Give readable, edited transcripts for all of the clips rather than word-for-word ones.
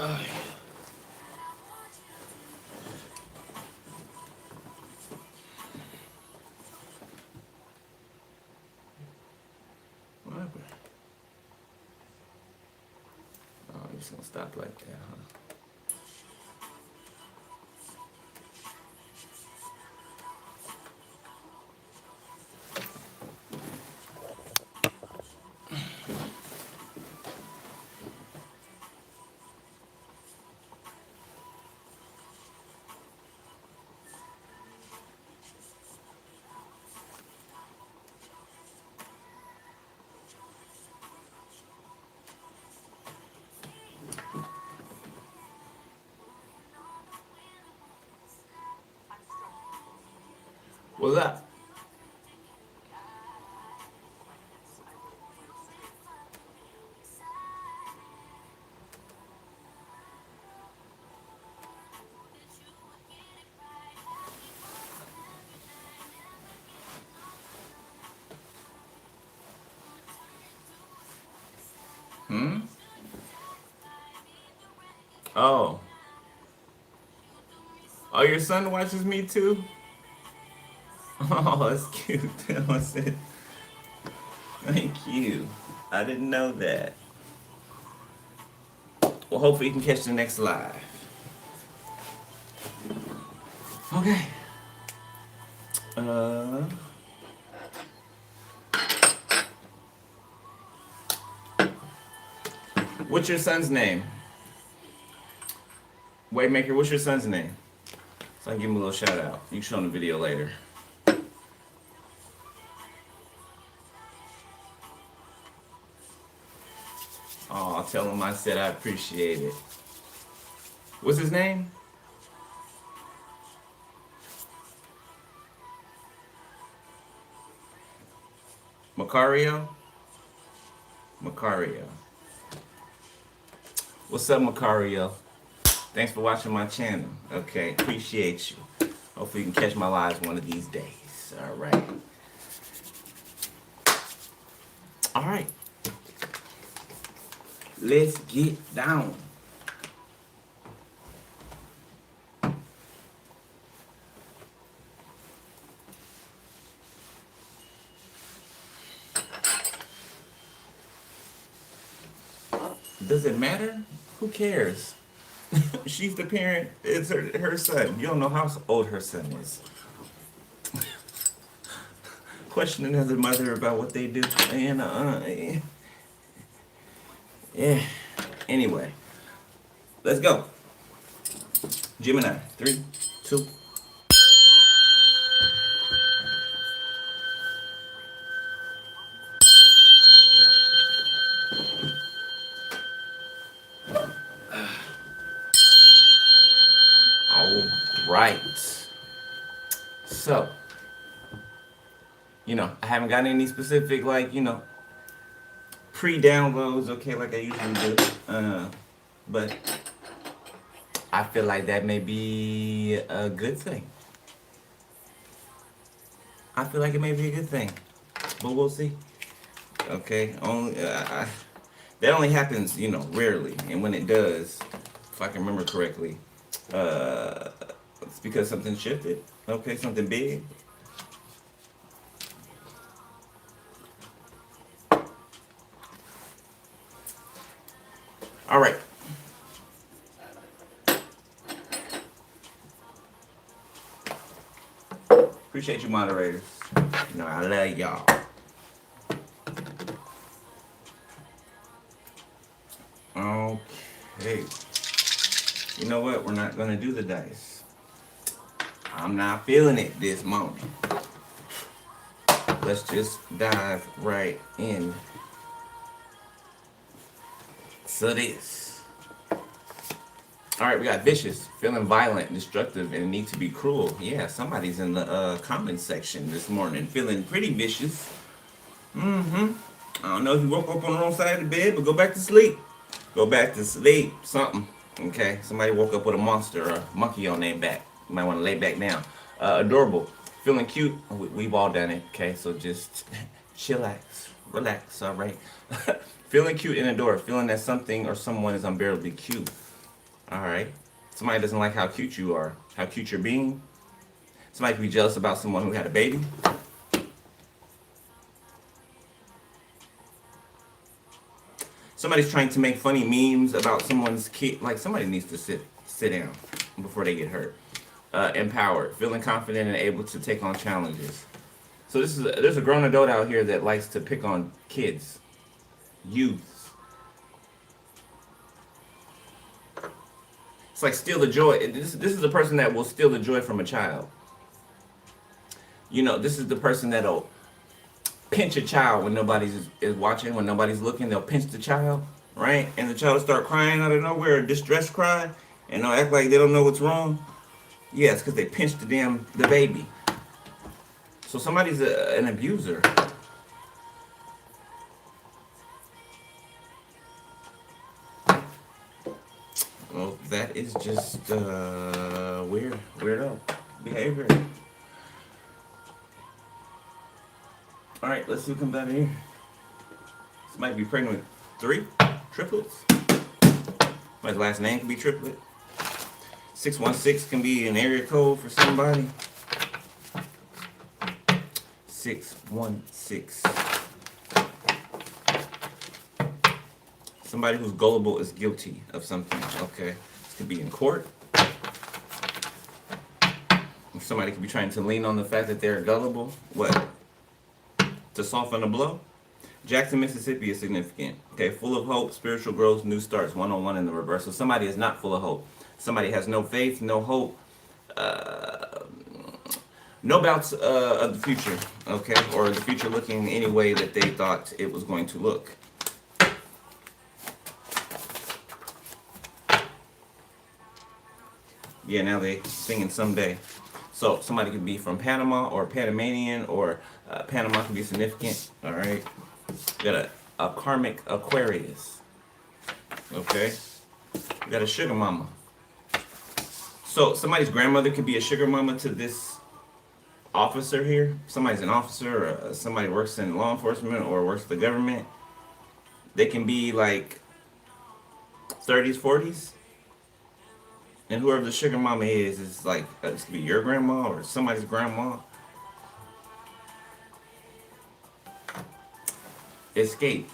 What happened? Oh, you're just gonna stop like that, huh? What's up? Hmm? Oh. Oh, your son watches me too? Oh, that's cute. That was it. Thank you. I didn't know that. Well, hopefully you can catch the next live. Okay. Uh, what's your son's name? Waymaker, what's your son's name? So I can give him a little shout out. You can show him the video later. Oh, I'll tell him I said I appreciate it. What's his name? Macario? Macario. What's up, Macario? Thanks for watching my channel. Okay, appreciate you. Hopefully you can catch my lives one of these days. Alright. Alright. Let's get down. Does it matter? Who cares? She's the parent. It's her son. You don't know how old her son is. Questioning as a mother about what they do. And, yeah. Anyway. Let's go. Gemini. 3, 2. Right. So, I haven't gotten any specific, pre-downloads, okay, like I usually do. But I feel like that may be a good thing. I feel like it may be a good thing. But we'll see. Okay? That only happens, rarely. And when it does, if I can remember correctly, it's because something shifted. Okay, something big. All right. Appreciate you, moderators. I love y'all. Okay. You know what? We're not gonna do the dice. I'm not feeling it this moment. Let's just dive right in. So this. Alright, we got vicious, feeling violent, destructive, and need to be cruel. Yeah, somebody's in the comment section this morning feeling pretty vicious. I don't know if you woke up on the wrong side of the bed, but go back to sleep. Go back to sleep. Something. Okay, somebody woke up with a monster or a monkey on their back. You might want to lay back down. Adorable. Feeling cute. We've all done it. Okay, so just chillax. Relax, alright? Feeling cute and adorable. Feeling that something or someone is unbearably cute. All right. Somebody doesn't like how cute you are, how cute you're being. Somebody could be jealous about someone who had a baby. Somebody's trying to make funny memes about someone's kid. Like somebody needs to sit down before they get hurt. Empowered, feeling confident and able to take on challenges. So there's a grown adult out here that likes to pick on kids, youths. It's like steal the joy. This is the person that will steal the joy from a child. You know, this is the person that'll pinch a child when nobody's is watching, when nobody's looking. They'll pinch the child, right? And the child will start crying out of nowhere, a distress cry, and they'll act like they don't know what's wrong. Yeah, it's because they pinched the baby. So somebody's an abuser. Well, that is just weirdo behavior. All right, let's see who comes out of here. This might be pregnant with 3 triplets. My last name can be triplet. 616 can be an area code for somebody. 616. Somebody who's gullible is guilty of something. Okay, this could be in court. Somebody could be trying to lean on the fact that they're gullible. What? To soften a blow. Jackson, Mississippi is significant. Okay, full of hope, spiritual growth, new starts, 101 in the reverse. So somebody is not full of hope. Somebody has no faith, no hope, no doubts of the future. Okay, or the future looking any way that they thought it was going to look. Yeah, now they singing someday. So somebody could be from Panama or Panamanian, or Panama could be significant. All right, got a karmic Aquarius. Okay, we got a sugar mama. So somebody's grandmother could be a sugar mama to this officer here. Somebody's an officer, or somebody works in law enforcement or works for the government. They can be like 30s, 40s. And whoever the sugar mama is like, this could be your grandma or somebody's grandma. Escape.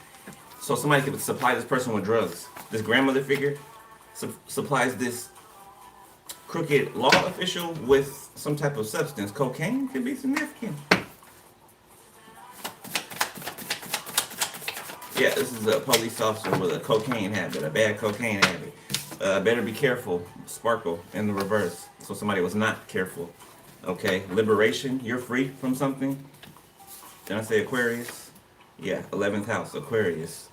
So somebody could supply this person with drugs. This grandmother figure supplies this crooked law official with some type of substance. Cocaine could be significant. Yeah, this is a police officer with a cocaine habit, a bad cocaine habit. Better be careful. Sparkle in the reverse. So somebody was not careful. Okay, liberation. You're free from something. Did I say Aquarius? Yeah, 11th house, Aquarius.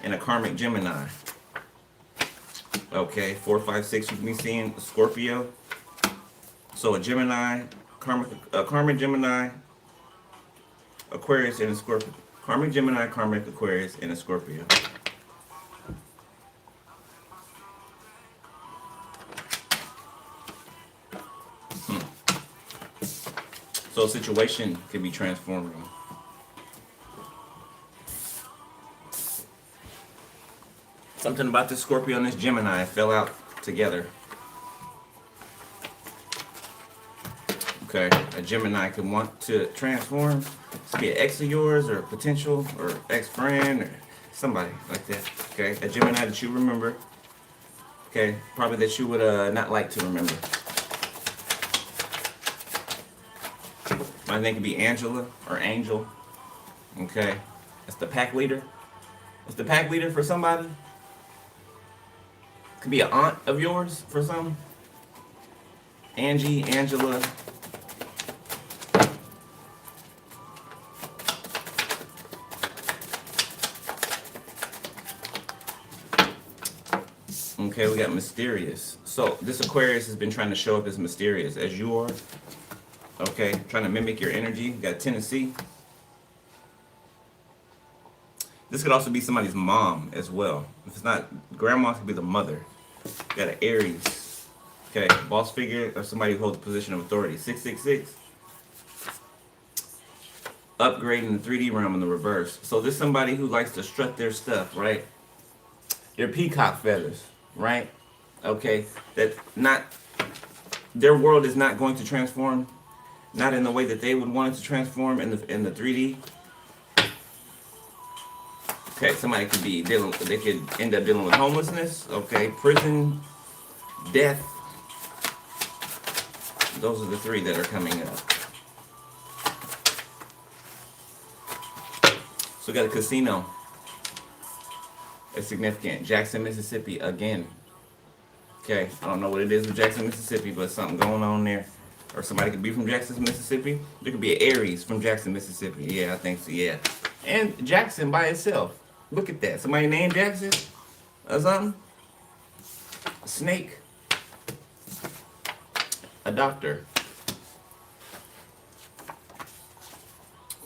And a karmic Gemini. Okay, 4, 5, 6. You can be seeing Scorpio. So a Gemini, karmic Gemini, Aquarius, and a Scorpio. Karmic Gemini, karmic Aquarius, and a Scorpio. So a situation can be transforming. Something about this Scorpio and this Gemini fell out together. Okay, a Gemini could want to transform. This could be an ex of yours, or a potential, or ex-friend, or somebody like that. Okay, a Gemini that you remember. Okay, probably that you would not like to remember. My name could be Angela or Angel. Okay, that's the pack leader. It's the pack leader for somebody. Could be an aunt of yours for some. Angie, Angela. Okay, we got mysterious. So this Aquarius has been trying to show up as mysterious as you are. Okay, trying to mimic your energy. Got Tennessee. This could also be somebody's mom as well. If it's not grandma, it could be the mother. Got an Aries. Okay, boss figure or somebody who holds a position of authority. 666. Upgrading the 3D realm in the reverse. So this is somebody who likes to strut their stuff, right? Their peacock feathers, right? Okay, that not their world is not going to transform, not in the way that they would want it to transform in the 3D. Okay, somebody could be dealing. They could end up dealing with homelessness. Okay, prison, death. Those are the three that are coming up. So we got a casino. It's significant. Jackson, Mississippi again. Okay, I don't know what it is with Jackson, Mississippi, but something going on there. Or somebody could be from Jackson, Mississippi. There could be an Aries from Jackson, Mississippi. Yeah, I think so, yeah. And Jackson by itself. Look at that. Somebody named Jackson or something? A snake. A doctor.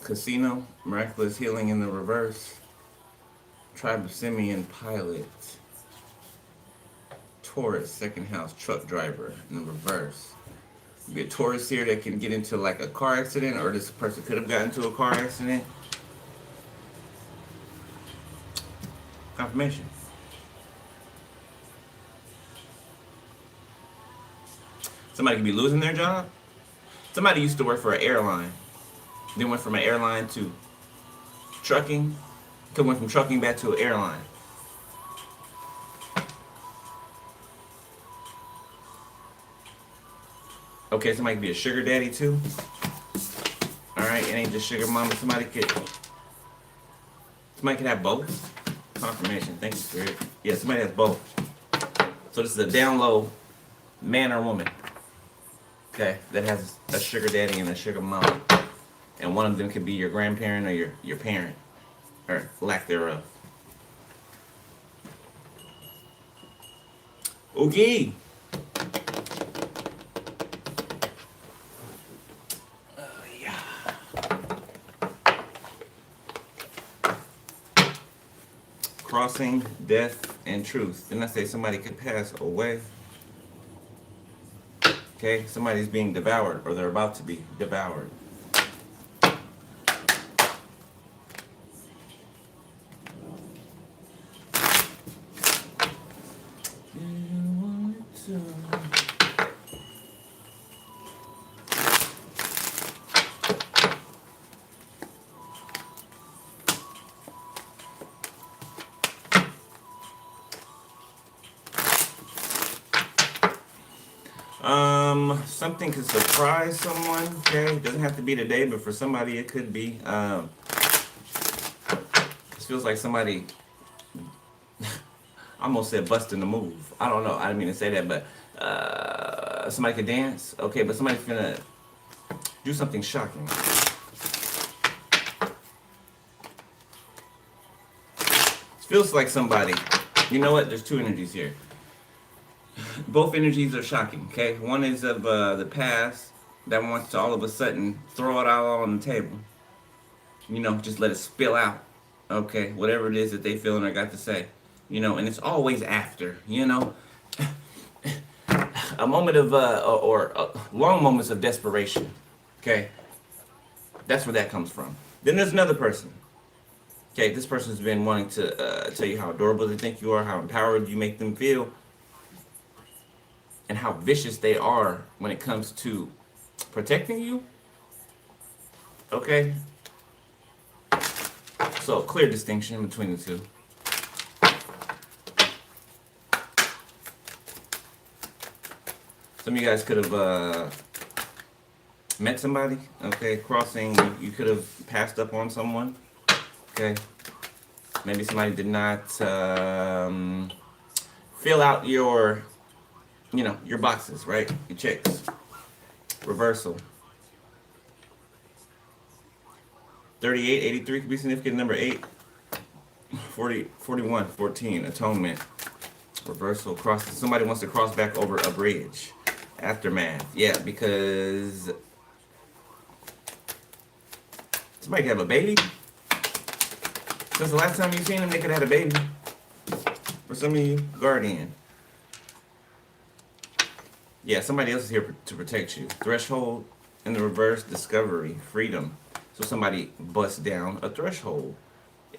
Casino. Miraculous healing in the reverse. Tribe of Simeon pilot. Taurus, second house, truck driver in the reverse. Be a Taurus here that can get into like a car accident, or this person could have gotten into a car accident. Confirmation. Somebody could be losing their job. Somebody used to work for an airline. They went from an airline to trucking. Could went from trucking back to an airline. Okay, somebody could be a sugar daddy too. Alright, it ain't just sugar mama. Somebody could have both. Confirmation. Thank you, Spirit. Yeah, somebody has both. So this is a down low man or woman. Okay, that has a sugar daddy and a sugar mama. And one of them could be your grandparent or your parent. Or lack thereof. Okay. Crossing, death, and truth. Didn't I say somebody could pass away? Okay, somebody's being devoured, or they're about to be devoured. Something could surprise someone, okay? It doesn't have to be today, but for somebody it could be. This feels like somebody, I almost said busting the move. I don't know, I didn't mean to say that, but somebody could dance, okay? But somebody's gonna do something shocking. It feels like somebody, you know what? There's two energies here. Both energies are shocking, okay? One is of the past that wants to all of a sudden throw it all on the table. You know, just let it spill out, okay? Whatever it is that they feel and I got to say. You know, and it's always after, you know? A moment of, long moments of desperation, okay? That's where that comes from. Then there's another person. Okay, this person's been wanting to tell you how adorable they think you are, how empowered you make them feel, and how vicious they are when it comes to protecting you. Okay? So, clear distinction between the two. Some of you guys could have met somebody, okay? Crossing, you could have passed up on someone, okay? Maybe somebody did not fill out your your boxes, right? Your checks. Reversal. 38, 83 could be significant. Number 8. 40, 41, 14. Atonement. Reversal. Cross. Somebody wants to cross back over a bridge. Aftermath. Yeah, because somebody could have a baby. Since the last time you seen them, they could have had a baby. For some of you, guardian. Yeah, somebody else is here to protect you. Threshold in the reverse, discovery, freedom. So somebody busts down a threshold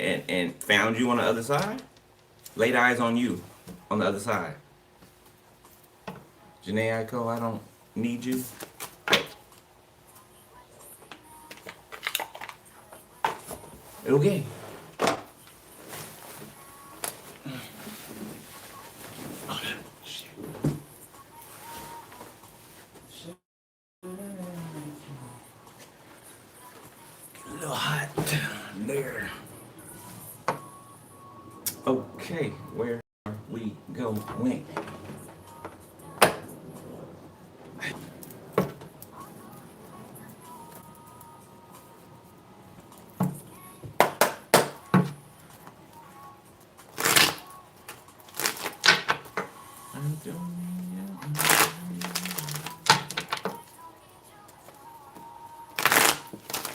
and found you on the other side, laid eyes on you on the other side. Janae Aiko, I don't need you. Okay. A little hot there. Okay, where are we going?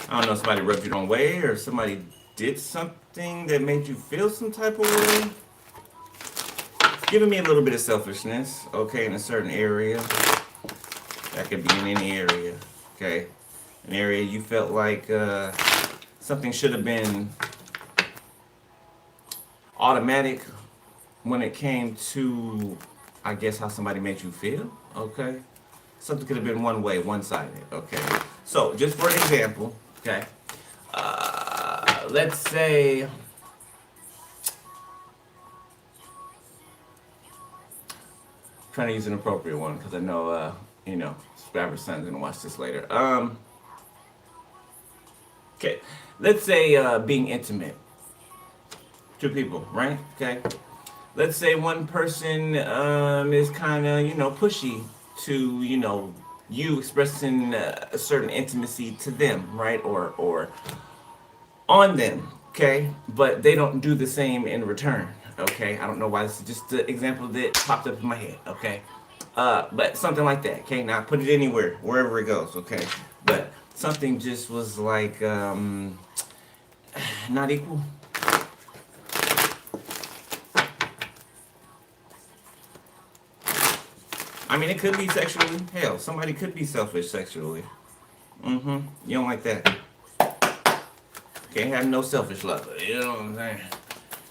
I don't know, somebody rubbed you the wrong way or somebody did something that made you feel some type of way. It's giving me a little bit of selfishness, okay, in a certain area. That could be in any area, okay? An area you felt like something should have been automatic when it came to, I guess, how somebody made you feel, okay? Something could have been one way, one-sided, okay? So, just for an example, okay? Let's say, trying to use an appropriate one because I know, you know, subscriber's son's gonna watch this later. Okay, let's say being intimate. Two people, right? Okay. Let's say one person is kind of, you know, pushy to, you know, you expressing a certain intimacy to them, right? Or on them, okay? But they don't do the same in return, okay? I don't know why this is just the example that popped up in my head, okay? But something like that, okay? Now put it anywhere, wherever it goes, okay? But something just was like not equal. I mean, it could be sexually. Hell, somebody could be selfish sexually. You don't like that. Can't have no selfish love. You know what I'm saying?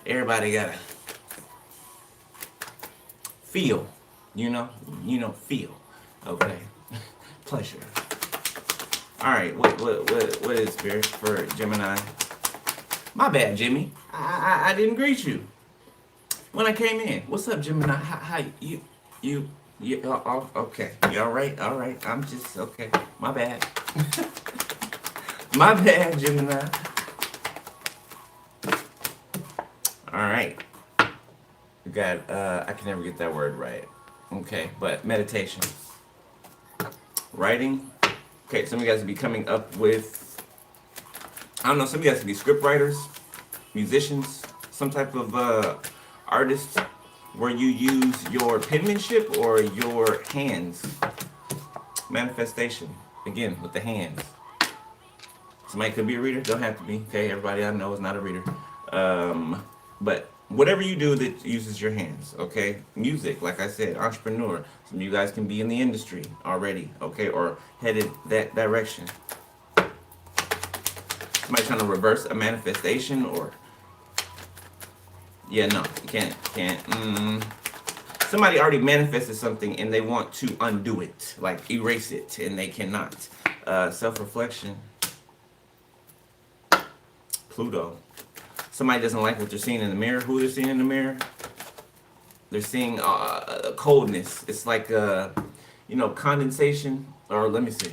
Everybody gotta feel. You know, feel. Okay. Pleasure. All right. What is spirit for Gemini? My bad, Jimmy. I didn't greet you when I came in. What's up, Gemini? How you? Okay. You all right? All right. I'm just okay. My bad. My bad, Gemini. All right. We got. I can never get that word right. Okay, but meditation, writing. Okay, some of you guys will be coming up with. I don't know. Some of you guys could be script writers, musicians, some type of artists, where you use your penmanship or your hands. Manifestation, again, with the hands. Somebody could be a reader, don't have to be. Okay, everybody I know is not a reader. But whatever you do that uses your hands, okay? Music, like I said, entrepreneur. Some of you guys can be in the industry already, okay? Or headed that direction. Somebody trying to reverse a manifestation or... Yeah, no, you can't. Somebody already manifested something and they want to undo it, like erase it, and they cannot. Self-reflection. Pluto. Somebody doesn't like what they're seeing in the mirror. Who they're seeing in the mirror? They're seeing coldness. It's like, you know, condensation, or let me see.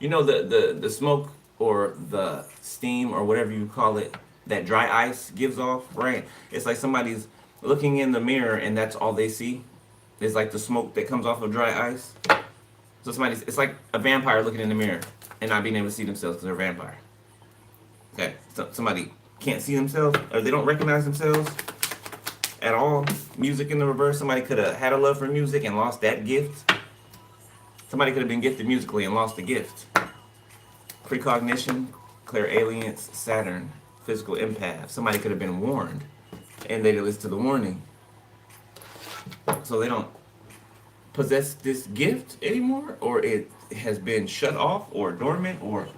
You know, the smoke or the steam or whatever you call it, that dry ice gives off, right? It's like somebody's looking in the mirror and that's all they see. It's like the smoke that comes off of dry ice. So it's like a vampire looking in the mirror and not being able to see themselves because they're a vampire. Okay, so somebody can't see themselves or they don't recognize themselves at all. Music in the reverse. Somebody could have had a love for music and lost that gift. Somebody could have been gifted musically and lost the gift. Precognition, clairalience, Saturn, physical empath. Somebody could have been warned and they didn't listen to the warning. So they don't possess this gift anymore, or it has been shut off or dormant, or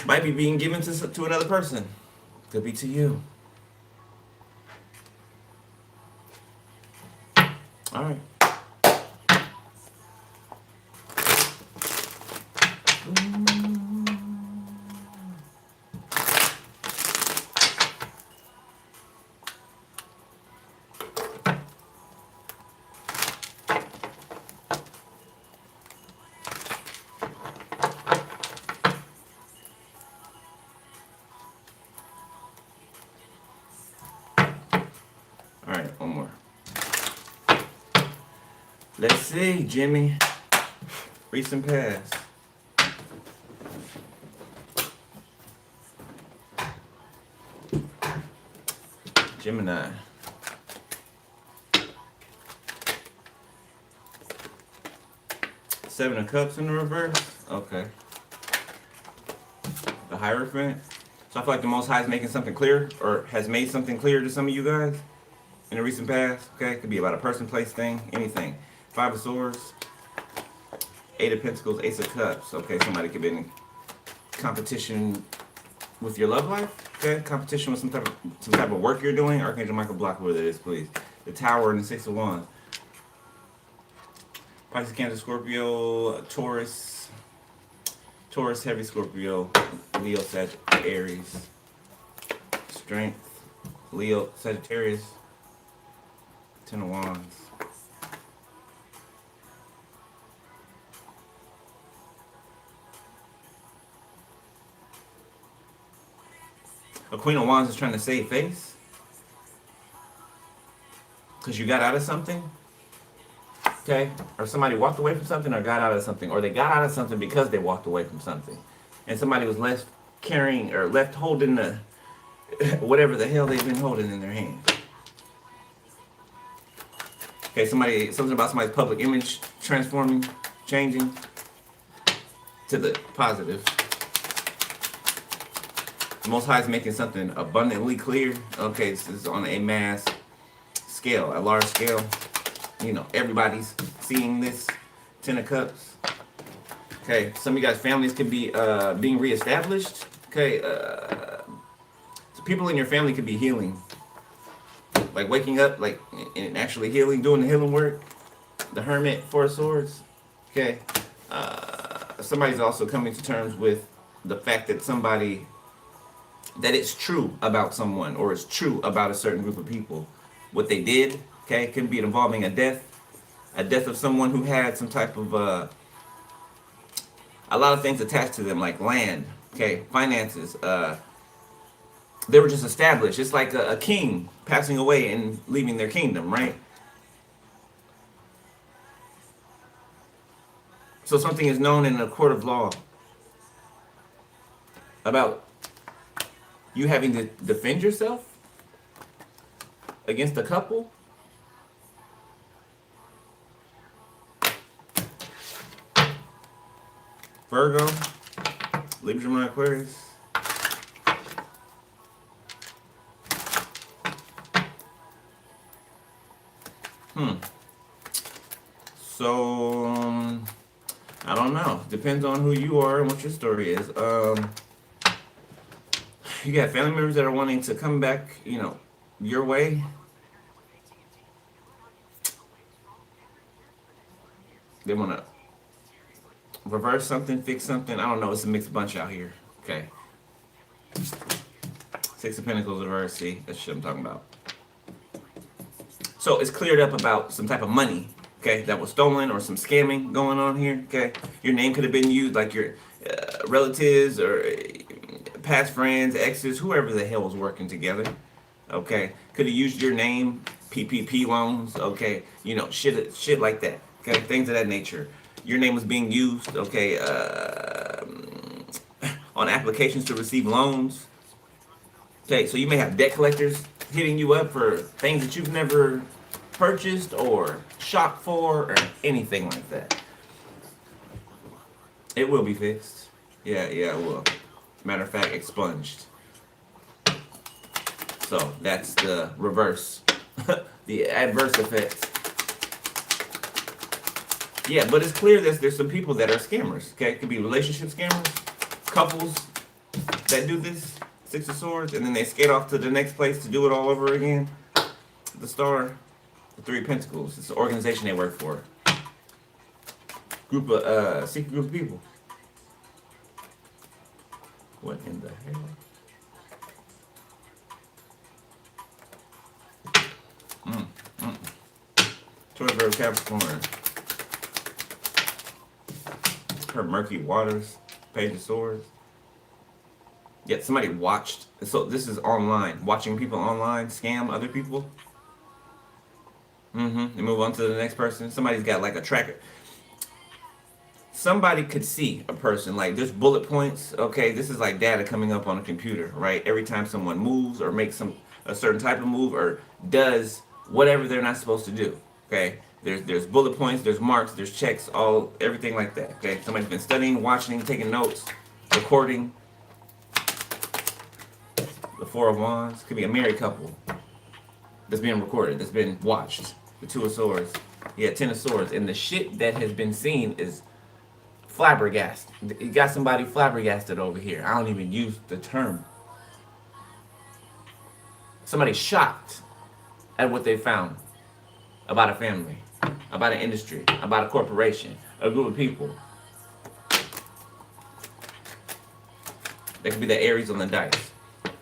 might be being given to another person. Could be to you. All right. All right, one more. Let's see, Jimmy. Recent past. Gemini. Seven of Cups in the reverse. Okay. The Hierophant. So I feel like the Most High is making something clear, or has made something clear to some of you guys in the recent past. Okay, it could be about a person, place, thing, anything. Five of Swords, Eight of Pentacles, Ace of Cups. Okay, somebody could be in competition with your love life. Okay, competition with some type of work you're doing. Archangel Michael, block where that is, please. The Tower and the Six of Wands. Pisces, Cancer, Scorpio, Taurus, Heavy Scorpio, Leo, Aries, Strength, Leo, Sagittarius, Ten of Wands. A Queen of Wands is trying to save face because you got out of something. Okay, or somebody walked away from something or got out of something, or they got out of something because they walked away from something, and somebody was left carrying or left holding the whatever the hell they've been holding in their hand. Okay, something about somebody's public image transforming, changing to the positive. The Most High is making something abundantly clear. Okay, this is on a mass scale, a large scale. You know, everybody's seeing this. Ten of Cups. Okay, some of you guys' families could be being reestablished. Okay, so people in your family could be healing, like waking up, like and actually healing, doing the healing work. The Hermit, Four of Swords. Okay, somebody's also coming to terms with the fact that that it's true about someone, or it's true about a certain group of people, what they did. Okay, it can be involving a death of someone who had some type of a lot of things attached to them, like land, okay, finances. They were just established. It's like a king passing away and leaving their kingdom, right? So something is known in a court of law about you having to defend yourself against a couple. Virgo, Libra, Gemini, Aquarius. So, I don't know. Depends on who you are and what your story is. You got family members that are wanting to come back, you know, your way. They want to reverse something, fix something. I don't know. It's a mixed bunch out here. Okay. Six of Pentacles reverse. See, that's shit I'm talking about. So it's cleared up about some type of money, okay, that was stolen, or some scamming going on here. Okay, your name could have been used, like your relatives or past friends, exes, whoever the hell was working together. Okay, could have used your name, PPP loans. Okay, you know, shit like that. Okay, things of that nature. Your name was being used, okay, on applications to receive loans. Okay, so you may have debt collectors hitting you up for things that you've never purchased or shopped for or anything like that. It will be fixed. Yeah, it will. Matter of fact, expunged. So that's the reverse, the adverse effects. Yeah, but it's clear that there's some people that are scammers. Okay, it could be relationship scammers, couples that do this, Six of Swords, and then they skate off to the next place to do it all over again. The Star, the Three of Pentacles. It's an organization they work for. Secret group of people. What in the hell? Taurus, Virgo, Capricorn. Her Murky Waters, Page of Swords. Yeah, somebody watched. So this is online. Watching people online scam other people. And move on to the next person. Somebody's got like a tracker. Somebody could see a person, like there's bullet points. Okay, this is like data coming up on a computer, right? Every time someone moves or makes a certain type of move or does whatever they're not supposed to do. Okay, there's bullet points, there's marks, there's checks, all everything like that. Okay, somebody's been studying, watching, taking notes, recording. The Four of Wands could be a married couple that's being recorded, that's been watched. The Two of Swords, yeah, Ten of Swords, and the shit that has been seen is flabbergasted. You got somebody flabbergasted over here. I don't even use the term. Somebody shocked at what they found about a family, about an industry, about a corporation, a group of people. That could be the Aries on the dice.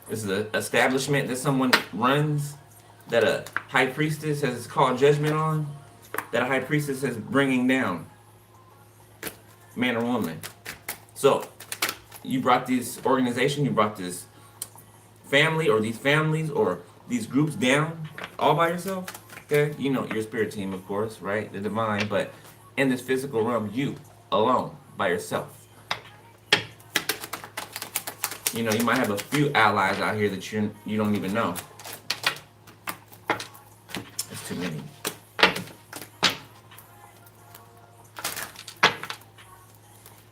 This is an establishment that someone runs, that a high priestess has called judgment on, that a high priestess is bringing down, man or woman. So, you brought this organization, you brought this family or these families or these groups down all by yourself. Okay, you know your spirit team, of course, right? The divine, but in this physical realm, you alone by yourself. You know, you might have a few allies out here that you don't even know. That's too many.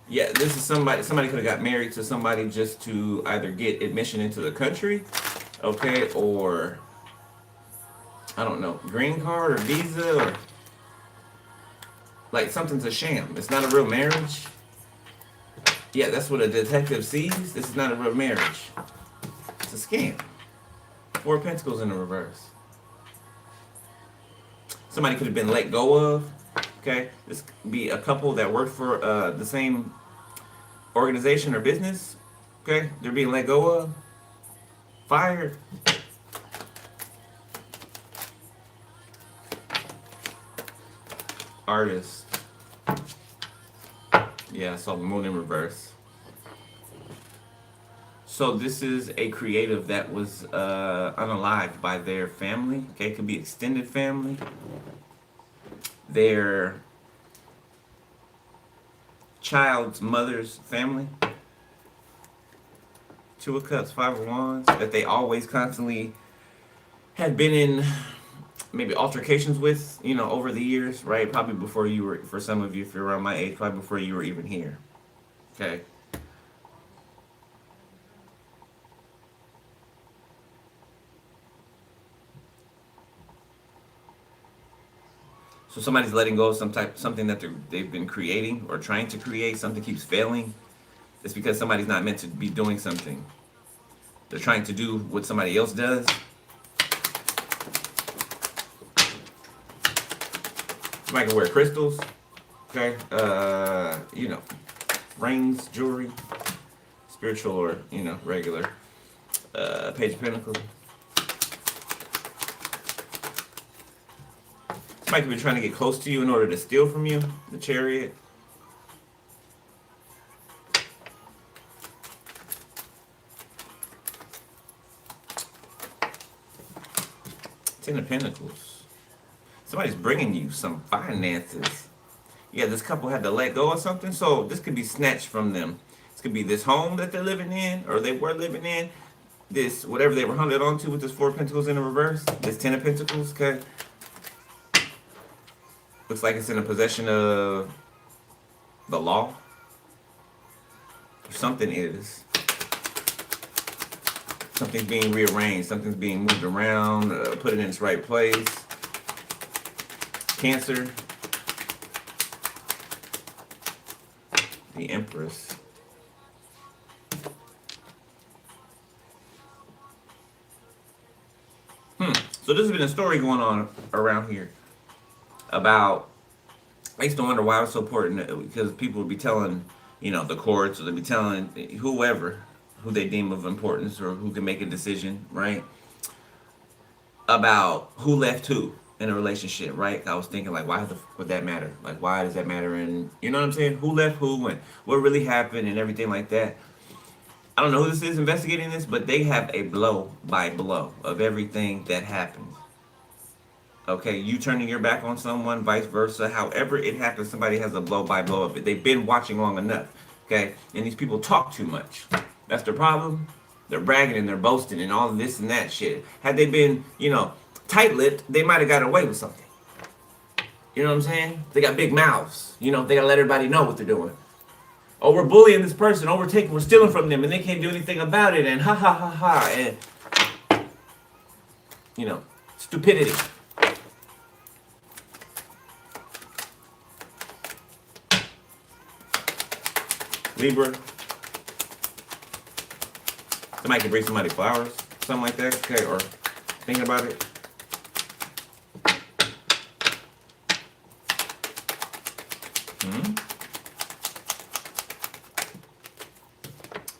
Yeah, this is somebody could have got married to somebody just to either get admission into the country, okay, or I don't know, green card or visa, or like something's a sham. It's not a real marriage. Yeah, that's what a detective sees. This is not a real marriage. It's a scam. Four of Pentacles in the reverse. Somebody could have been let go of. Okay, this could be a couple that work for the same organization or business. Okay, they're being let go of, fired. Artist. Yeah, I saw the moon in reverse. So this is a creative that was unalived by their family. Okay, it could be extended family. Their child's mother's family. Two of Cups, Five of Wands, that they always constantly had been in maybe altercations with, you know, over the years, right? Probably before you were, for some of you, if you're around my age, probably before you were even here. Okay. So somebody's letting go of something that they've been creating or trying to create. Something keeps failing. It's because somebody's not meant to be doing something. They're trying to do what somebody else does. Somebody can wear crystals, okay? You know, rings, jewelry, spiritual or, you know, regular. Page of Pentacles. Somebody could be trying to get close to you in order to steal from you. The Chariot. Ten of Pentacles. Somebody's bringing you some finances. Yeah, this couple had to let go of something, so this could be snatched from them. This could be this home that they're living in, or they were living in. This, whatever they were hunted onto with this Four of Pentacles in the reverse. This Ten of Pentacles, okay? Looks like it's in the possession of the law. Something is. Something's being rearranged. Something's being moved around, put it in its right place. Cancer. The Empress. So this has been a story going on around here about, I used to wonder why it was so important, because people would be telling, you know, the courts, or they'd be telling whoever, who they deem of importance or who can make a decision, right? About who left who in a relationship, right? I was thinking, like, why the fuck would that matter? Like, why does that matter? And you know what I'm saying? Who left who and what really happened and everything like that. I don't know who this is investigating this, but they have a blow by blow of everything that happened. Okay, you turning your back on someone, vice versa. However it happens, somebody has a blow by blow of it. They've been watching long enough. Okay, and these people talk too much. That's their problem. They're bragging and they're boasting and all of this and that shit. Had they been, tight-lipped, they might have got away with something. You know what I'm saying? They got big mouths. They gotta let everybody know what they're doing. Oh, we're bullying this person. Oh, we're stealing from them, and they can't do anything about it. And ha ha ha ha. And stupidity. Libra. Somebody can bring somebody flowers, something like that. Okay, or thinking about it.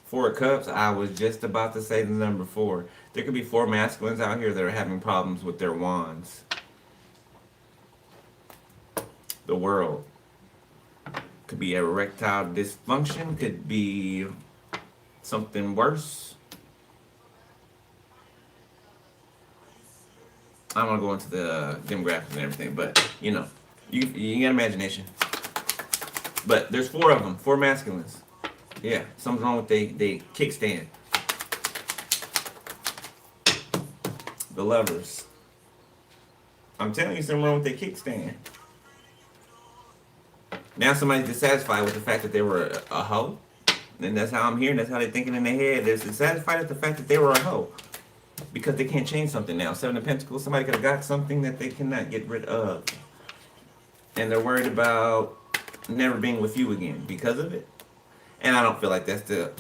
Four of Cups, I was just about to say the number 4. There could be 4 masculines out here that are having problems with their wands. The World. Could be erectile dysfunction, could be something worse. I don't want to go into the demographics and everything, but you got imagination. But there's 4 of them, 4 masculines. Yeah, something's wrong with they kickstand. The Lovers. I'm telling you something wrong with their kickstand. Now somebody's dissatisfied with the fact that they were a hoe. And that's how I'm hearing, that's how they're thinking in their head. They're dissatisfied with the fact that they were a hoe. Because they can't change something now. 7 of Pentacles, somebody could have got something that they cannot get rid of. And they're worried about never being with you again because of it. And I don't feel like that's the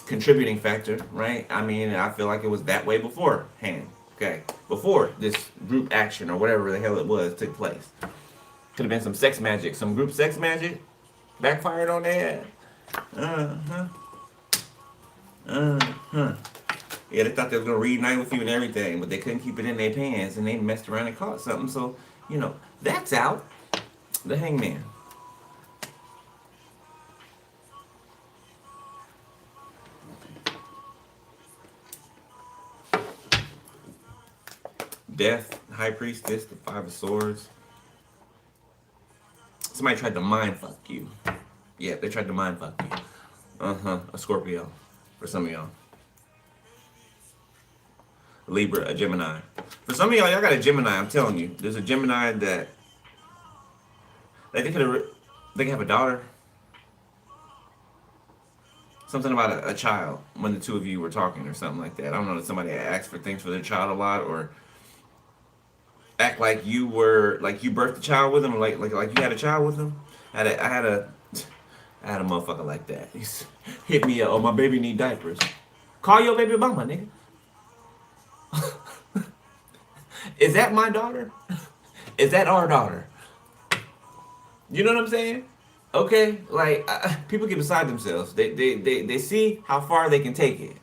contributing factor, right? I mean, I feel like it was that way beforehand, okay? Before this group action or whatever the hell it was took place. Could have been some sex magic, some group sex magic. Backfired on that. Yeah, they thought they were going to reunite with you and everything, but they couldn't keep it in their pants and they messed around and caught something. So, that's out. The Hangman. Death, High Priestess, the 5 of Swords. Somebody tried to mind fuck you. Yeah, they tried to mind fuck you. A Scorpio for some of y'all. Libra, a Gemini. For some of y'all got a Gemini, I'm telling you. There's a Gemini that they can have a daughter. Something about a child when the two of you were talking or something like that. I don't know if somebody asked for things for their child a lot or act like you birthed a child with them, like you had a child with them. I had a motherfucker like that. He's hit me up. Oh, my baby need diapers. Call your baby mama, nigga. Is that my daughter? Is that our daughter? You know what I'm saying? Okay, people get beside themselves. They see how far they can take it.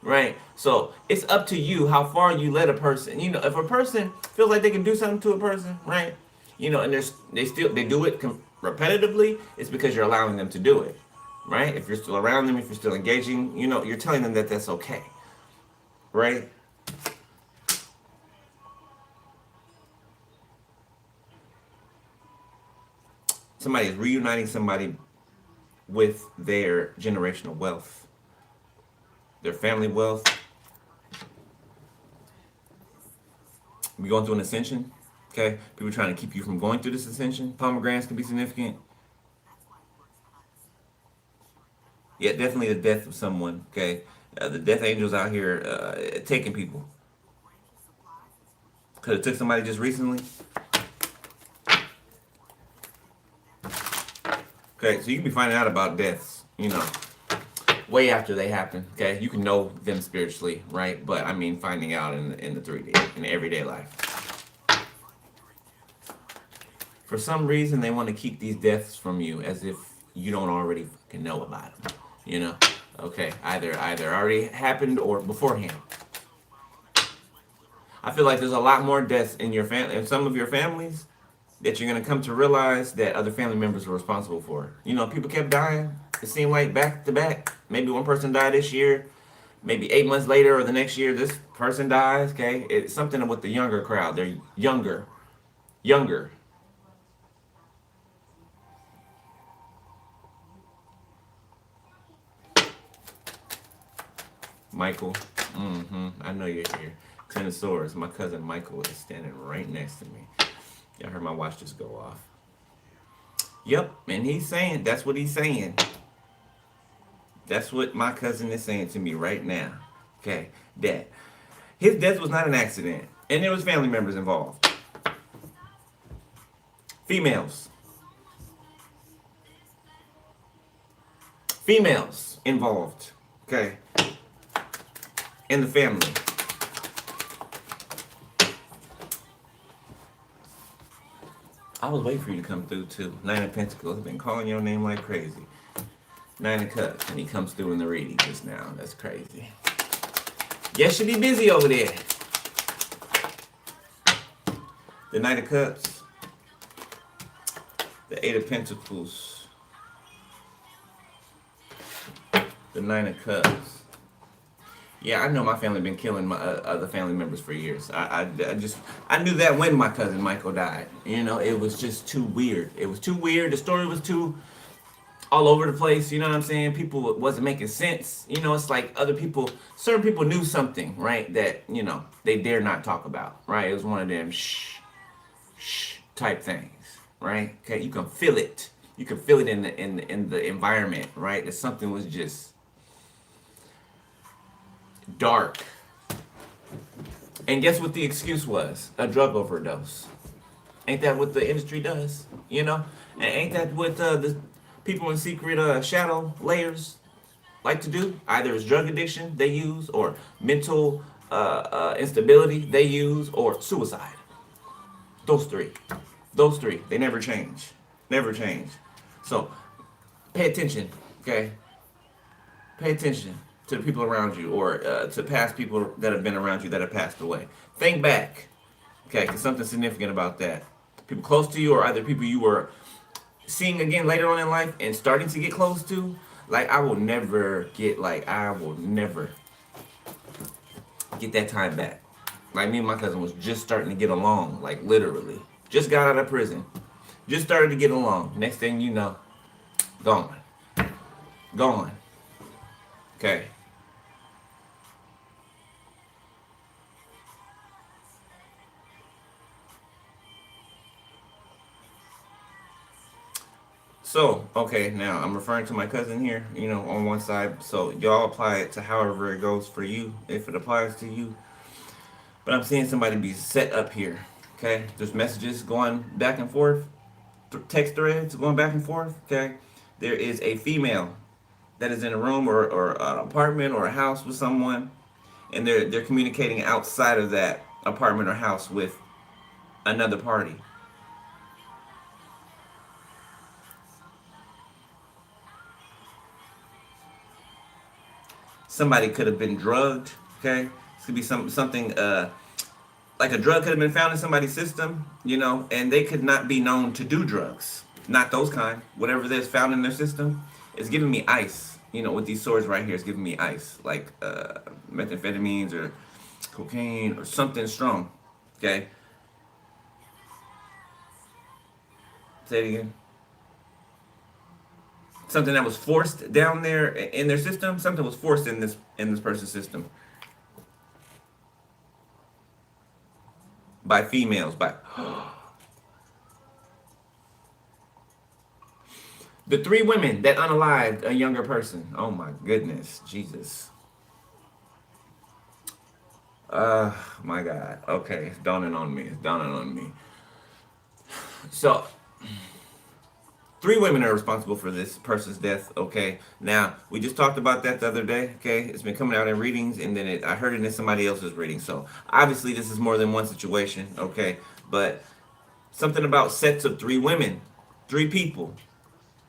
Right? So it's up to you how far you let a person, if a person feels like they can do something to a person, right? And they do it repetitively, it's because you're allowing them to do it, right? If you're still around them, if you're still engaging, you're telling them that that's okay, right? Somebody is reuniting somebody with their generational wealth. Their family wealth. We're going through an ascension. Okay? People trying to keep you from going through this ascension. Pomegranates can be significant. Yeah, definitely the death of someone. Okay? The death angels out here taking people. Because it took somebody just recently. Okay, so you can be finding out about deaths, way after they happen, okay? You can know them spiritually, right? But I mean finding out in the 3D, in everyday life. For some reason, they want to keep these deaths from you as if you don't already fucking know about them, Okay, either already happened or beforehand. I feel like there's a lot more deaths in your family, in some of your families, that you're going to come to realize that other family members were responsible for. People kept dying. It seemed like back to back. Maybe one person died this year. Maybe 8 months later or the next year, this person dies, okay? It's something with the younger crowd. They're younger, Younger. Michael. I know you're here. Ten of Swords. My cousin Michael is standing right next to me. Y'all heard my watch just go off. Yep, and he's saying, that's what he's saying. That's what my cousin is saying to me right now. Okay, that his death was not an accident, and there was family members involved. Females. Females involved. Okay. In the family. I was waiting for you to come through too. Nine of Pentacles. I've been calling your name like crazy. Nine of Cups. And he comes through in the reading just now. That's crazy. Yes, you be busy over there. The Knight of Cups. The Eight of Pentacles. The Nine of Cups. Yeah, I know my family been killing my other family members for years. I knew that when my cousin Michael died. You know, it was just too weird. It was too weird. The story was too all over the place. You know what I'm saying? People wasn't making sense. You know, it's like other people, certain people knew something, right? That, you know, they dare not talk about, right? It was one of them shh type things, right? Okay, you can feel it. You can feel it in the environment, right? That something was just dark. And guess what the excuse was? A drug overdose. Ain't that what the industry does? You know? And ain't that what the people in secret shadow layers like to do? Either it's drug addiction they use, or mental instability they use, or suicide. Those three. Those three. They never change. Never change. So, pay attention, okay? Pay attention to the people around you, or to past people that have been around you that have passed away. Think back, okay, because something significant about that. People close to you, or either people you were seeing again later on in life and starting to get close to. Like, I will never get that time back. Like, me and my cousin was just starting to get along, like literally. Just got out of prison. Just started to get along. Next thing you know, gone. Gone. Okay. So, okay, now I'm referring to my cousin here, you know, on one side. So y'all apply it to however it goes for you, if it applies to you. But I'm seeing somebody be set up here, okay? There's messages going back and forth, text threads going back and forth, okay? There is a female that is in a room or an apartment or a house with someone, and they're communicating outside of that apartment or house with another party. Somebody could have been drugged, okay? This could be something like a drug could have been found in somebody's system, you know, and they could not be known to do drugs. Not those kind. Whatever that's found in their system is giving me ice. You know, with these swords right here, it's giving me ice. Like methamphetamines or cocaine or something strong, okay? Say it again. Something that was forced down there in their system. Something was forced in this person's system by females. By the three women that unalived a younger person. Oh my goodness, Jesus. My God. Okay, it's dawning on me. It's dawning on me. So, three women are responsible for this person's death, okay? Now, we just talked about that the other day, okay? It's been coming out in readings, and then I heard it in somebody else's reading. So, obviously, this is more than one situation, okay? But something about sets of three women, three people.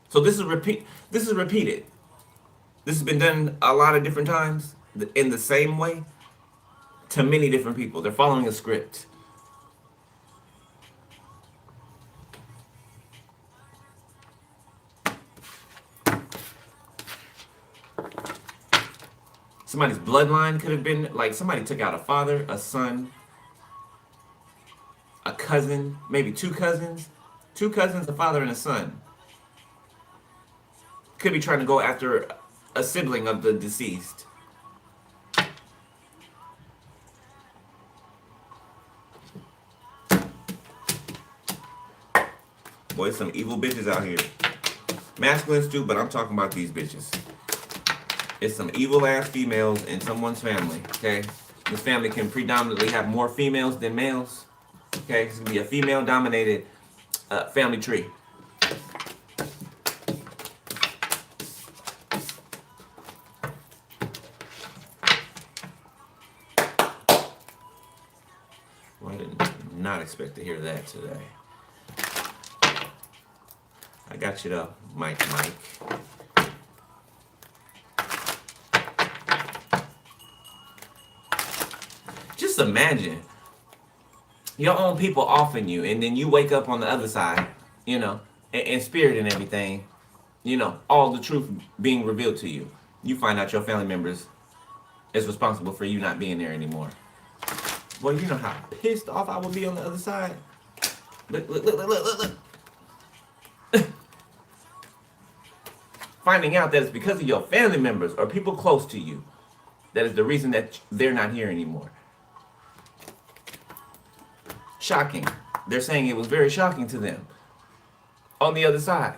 So, this is repeated. This has been done a lot of different times in the same way to many different people. They're following a script. Somebody's bloodline could have been, like, somebody took out a father, a son, a cousin, maybe two cousins, a father and a son. Could be trying to go after a sibling of the deceased. Boy, there's some evil bitches out here. Masculines too, but I'm talking about these bitches. It's some evil ass females in someone's family, okay? This family can predominantly have more females than males, okay? It's gonna be a female dominated family tree. Well, I did not expect to hear that today. I got you though, Mike. Just imagine your own people offing you, and then you wake up on the other side, in spirit and everything, all the truth being revealed to you. You find out your family members is responsible for you not being there anymore. Well, you know how pissed off I would be on the other side. Look. Finding out that it's because of your family members or people close to you that is the reason that they're not here anymore. Shocking. They're saying it was very shocking to them. On the other side.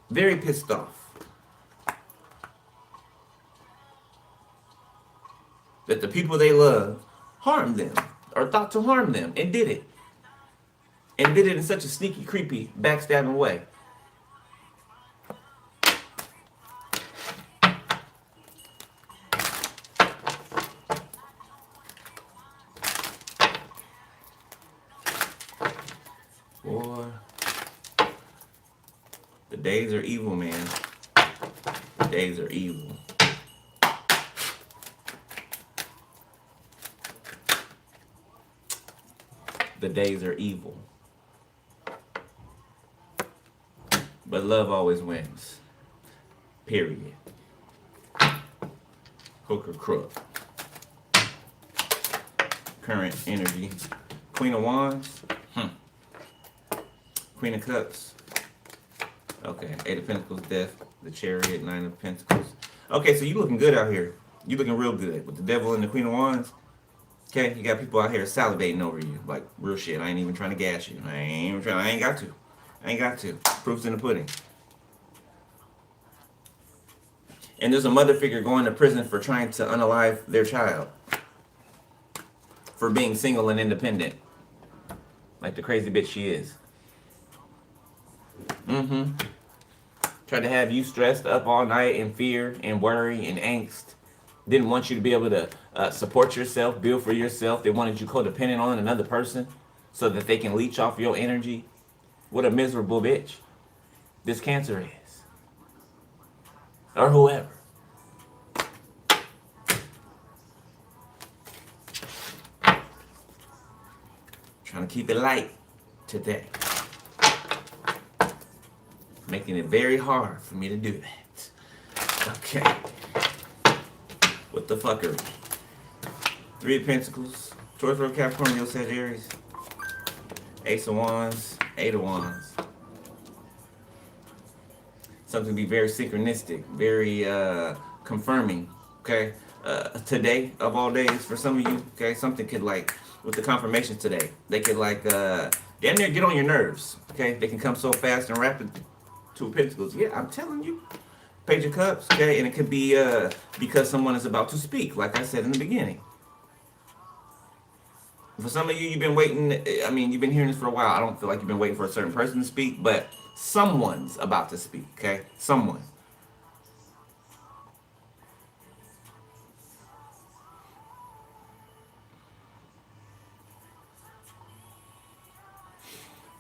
Very pissed off. That the people they love harmed them or thought to harm them and did it. And did it in such a sneaky, creepy, backstabbing way. Boy, the days are evil, man. The days are evil. The days are evil. But love always wins. Period. Hook or crook. Current energy. Queen of Wands. Queen of Cups. Okay. Eight of Pentacles, Death. The Chariot, Nine of Pentacles. Okay, so you looking good out here. You looking real good. With the Devil and the Queen of Wands. Okay, you got people out here salivating over you. Like, real shit. I ain't even trying to gas you. I ain't got to. Proof's in the pudding. And there's a mother figure going to prison for trying to unalive their child. For being single and independent. Like the crazy bitch she is. Tried to have you stressed up all night in fear and worry and angst. Didn't want you to be able to support yourself, build for yourself. They wanted you codependent on another person so that they can leech off your energy. What a miserable bitch this Cancer is. Or whoever. Trying to keep it light today. Making it very hard for me to do that. Okay. What the fuckery? Three of Pentacles. Taurus, Virgo, Capricorn, Leo, Sagittarius. Ace of Wands. Eight of Wands. Something to be very synchronistic. Very confirming. Okay. Today, of all days, for some of you. Okay. Something could like, with the confirmations today, they could like, damn near get on your nerves. Okay. They can come so fast and rapid. Two of Pentacles. Yeah, I'm telling you. Page of Cups, okay? And it could be because someone is about to speak, like I said in the beginning. For some of you, you've been waiting. I mean, you've been hearing this for a while. I don't feel like you've been waiting for a certain person to speak, but someone's about to speak, okay? Someone.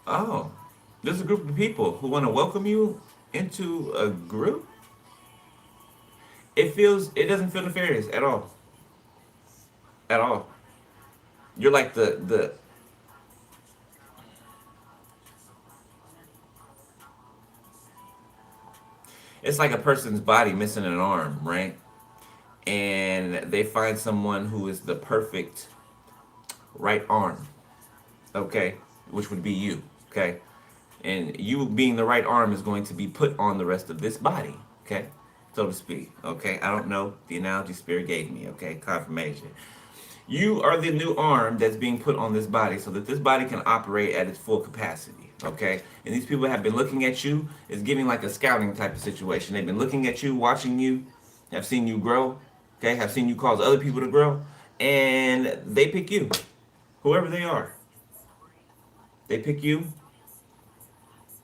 Oh, there's a group of people who want to welcome you into a group. It doesn't feel nefarious at all. At all. You're like the it's like a person's body missing an arm, right? And they find someone who is the perfect right arm okay, which would be you, okay? And you being the right arm is going to be put on the rest of this body, okay? So to speak, okay? I don't know the analogy Spirit gave me, okay? Confirmation. You are the new arm that's being put on this body so that this body can operate at its full capacity, okay? And these people have been looking at you. It's giving like a scouting type of situation. They've been looking at you, watching you, have seen you grow, okay? Have seen you cause other people to grow, and they pick you, whoever they are. They pick you.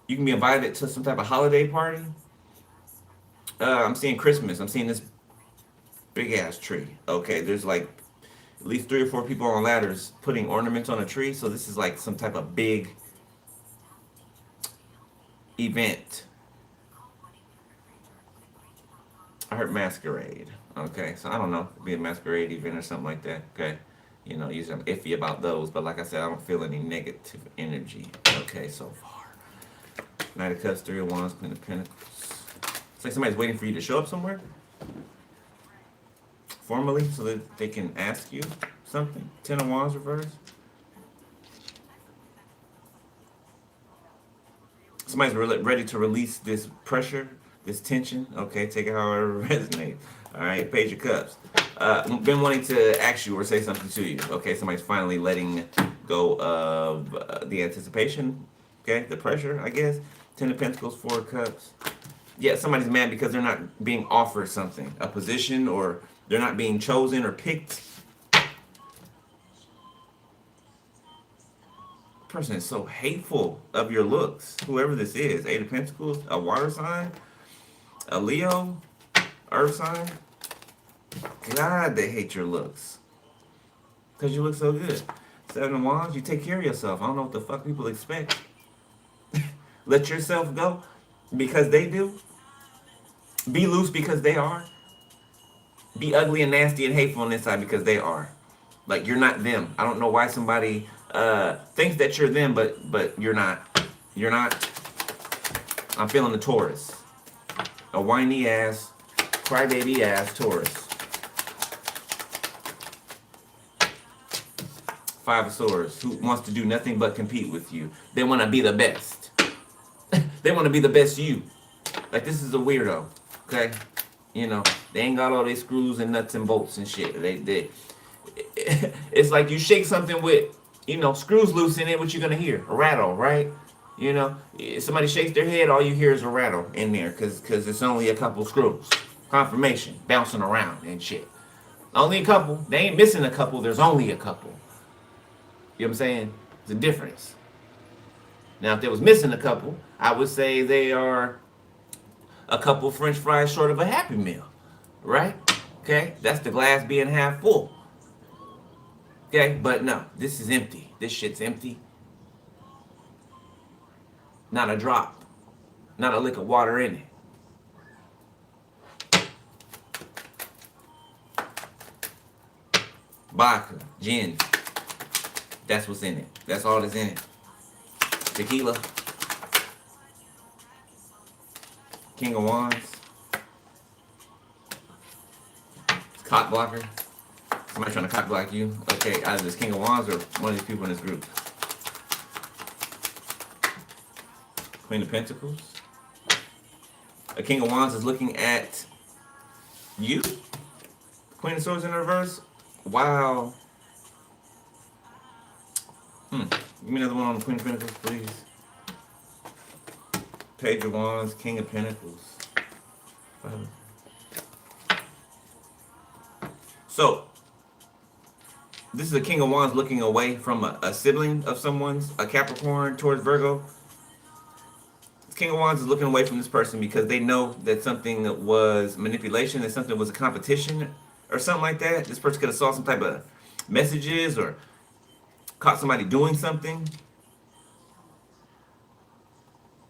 You can be invited to some type of holiday party. I'm seeing Christmas. I'm seeing this big ass tree. Okay, there's like at least 3 or 4 people on ladders putting ornaments on a tree. So this is like some type of big event. I heard masquerade. Okay, so I don't know, it'd be a masquerade event or something like that. Okay, you know, usually I'm iffy about those, but like I said, I don't feel any negative energy. Okay, so far. Knight of Cups, 3 of Wands, Queen of Pentacles. It's like somebody's waiting for you to show up somewhere formally so that they can ask you something. 10 of Wands reverse. Somebody's ready to release this pressure, this tension. Okay, take it however it resonates. All right, Page of Cups. Been wanting to ask you or say something to you. Okay, somebody's finally letting go of the anticipation. Okay, the pressure, I guess. 10 of Pentacles, 4 of Cups. Yeah, somebody's mad because they're not being offered something, a position, or they're not being chosen or picked. Person is so hateful of your looks, whoever this is. 8 of Pentacles, a water sign, a Leo, earth sign. God, they hate your looks because you look so good. 7 of Wands, you take care of yourself. I don't know what the fuck people expect. Let yourself go because they do. Be loose because they are. Be ugly and nasty and hateful on the inside because they are. Like, you're not them. I don't know why somebody thinks that you're them, but you're not. You're not. I'm feeling the Taurus. A whiny ass, crybaby ass Taurus. 5 of Swords, who wants to do nothing but compete with you. They want to be the best. They want to be the best you. Like, this is a weirdo, okay? You know, they ain't got all their screws and nuts and bolts and shit. It's like you shake something with, you know, screws loose in it, what you gonna hear? A rattle, right? You know, if somebody shakes their head, all you hear is a rattle in there, cause it's only a couple screws. Confirmation, bouncing around and shit. Only a couple. They ain't missing a couple. There's only a couple. You know what I'm saying? There's a difference. Now, if there was missing a couple, I would say they are a couple French fries short of a Happy Meal, right? Okay, that's the glass being half full. Okay, but no, this is empty. This shit's empty. Not a drop. Not a lick of water in it. Vodka, gin. That's what's in it. That's all that's in it. Tequila. King of Wands. Cock blocker. Somebody trying to cock block you. Okay, either this King of Wands or one of these people in this group. Queen of Pentacles. A King of Wands is looking at you. Queen of Swords in reverse. Wow. Give me another one on the Queen of Pentacles, please. Page of Wands, King of Pentacles. So, this is a King of Wands looking away from a sibling of someone's, a Capricorn towards Virgo. This King of Wands is looking away from this person because they know that something was manipulation, that something was a competition or something like that. This person could have saw some type of messages or caught somebody doing something.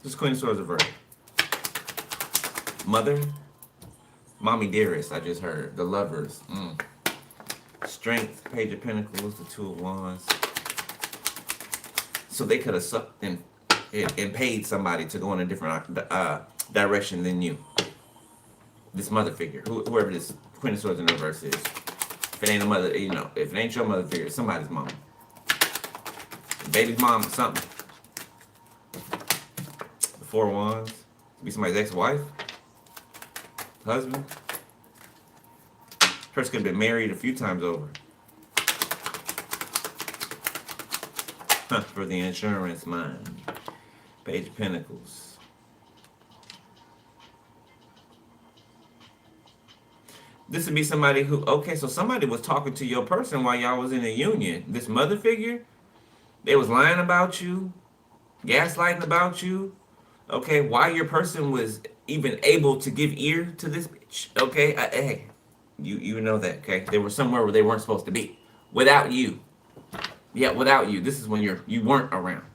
This is Queen of Swords reversed. Mother. Mommy dearest, I just heard. The lovers. Strength. Page of Pentacles. The 2 of Wands. So they could have sucked and paid somebody to go in a different direction than you. This mother figure. Whoever this Queen of Swords in reverse is. If it ain't a mother, you know, if it ain't your mother figure, it's somebody's mom. Baby's mom or something. The 4 of Wands. Be somebody's ex-wife. Husband. Person could have been married a few times over. For the insurance mind. Page of Pentacles. This would be somebody who, okay, so somebody was talking to your person while y'all was in a union. This mother figure, they was lying about you, gaslighting about you, okay, while your person was even able to give ear to this bitch, okay? Hey, you know that, okay? They were somewhere where they weren't supposed to be. Without you. Yeah, without you. This is when you weren't around.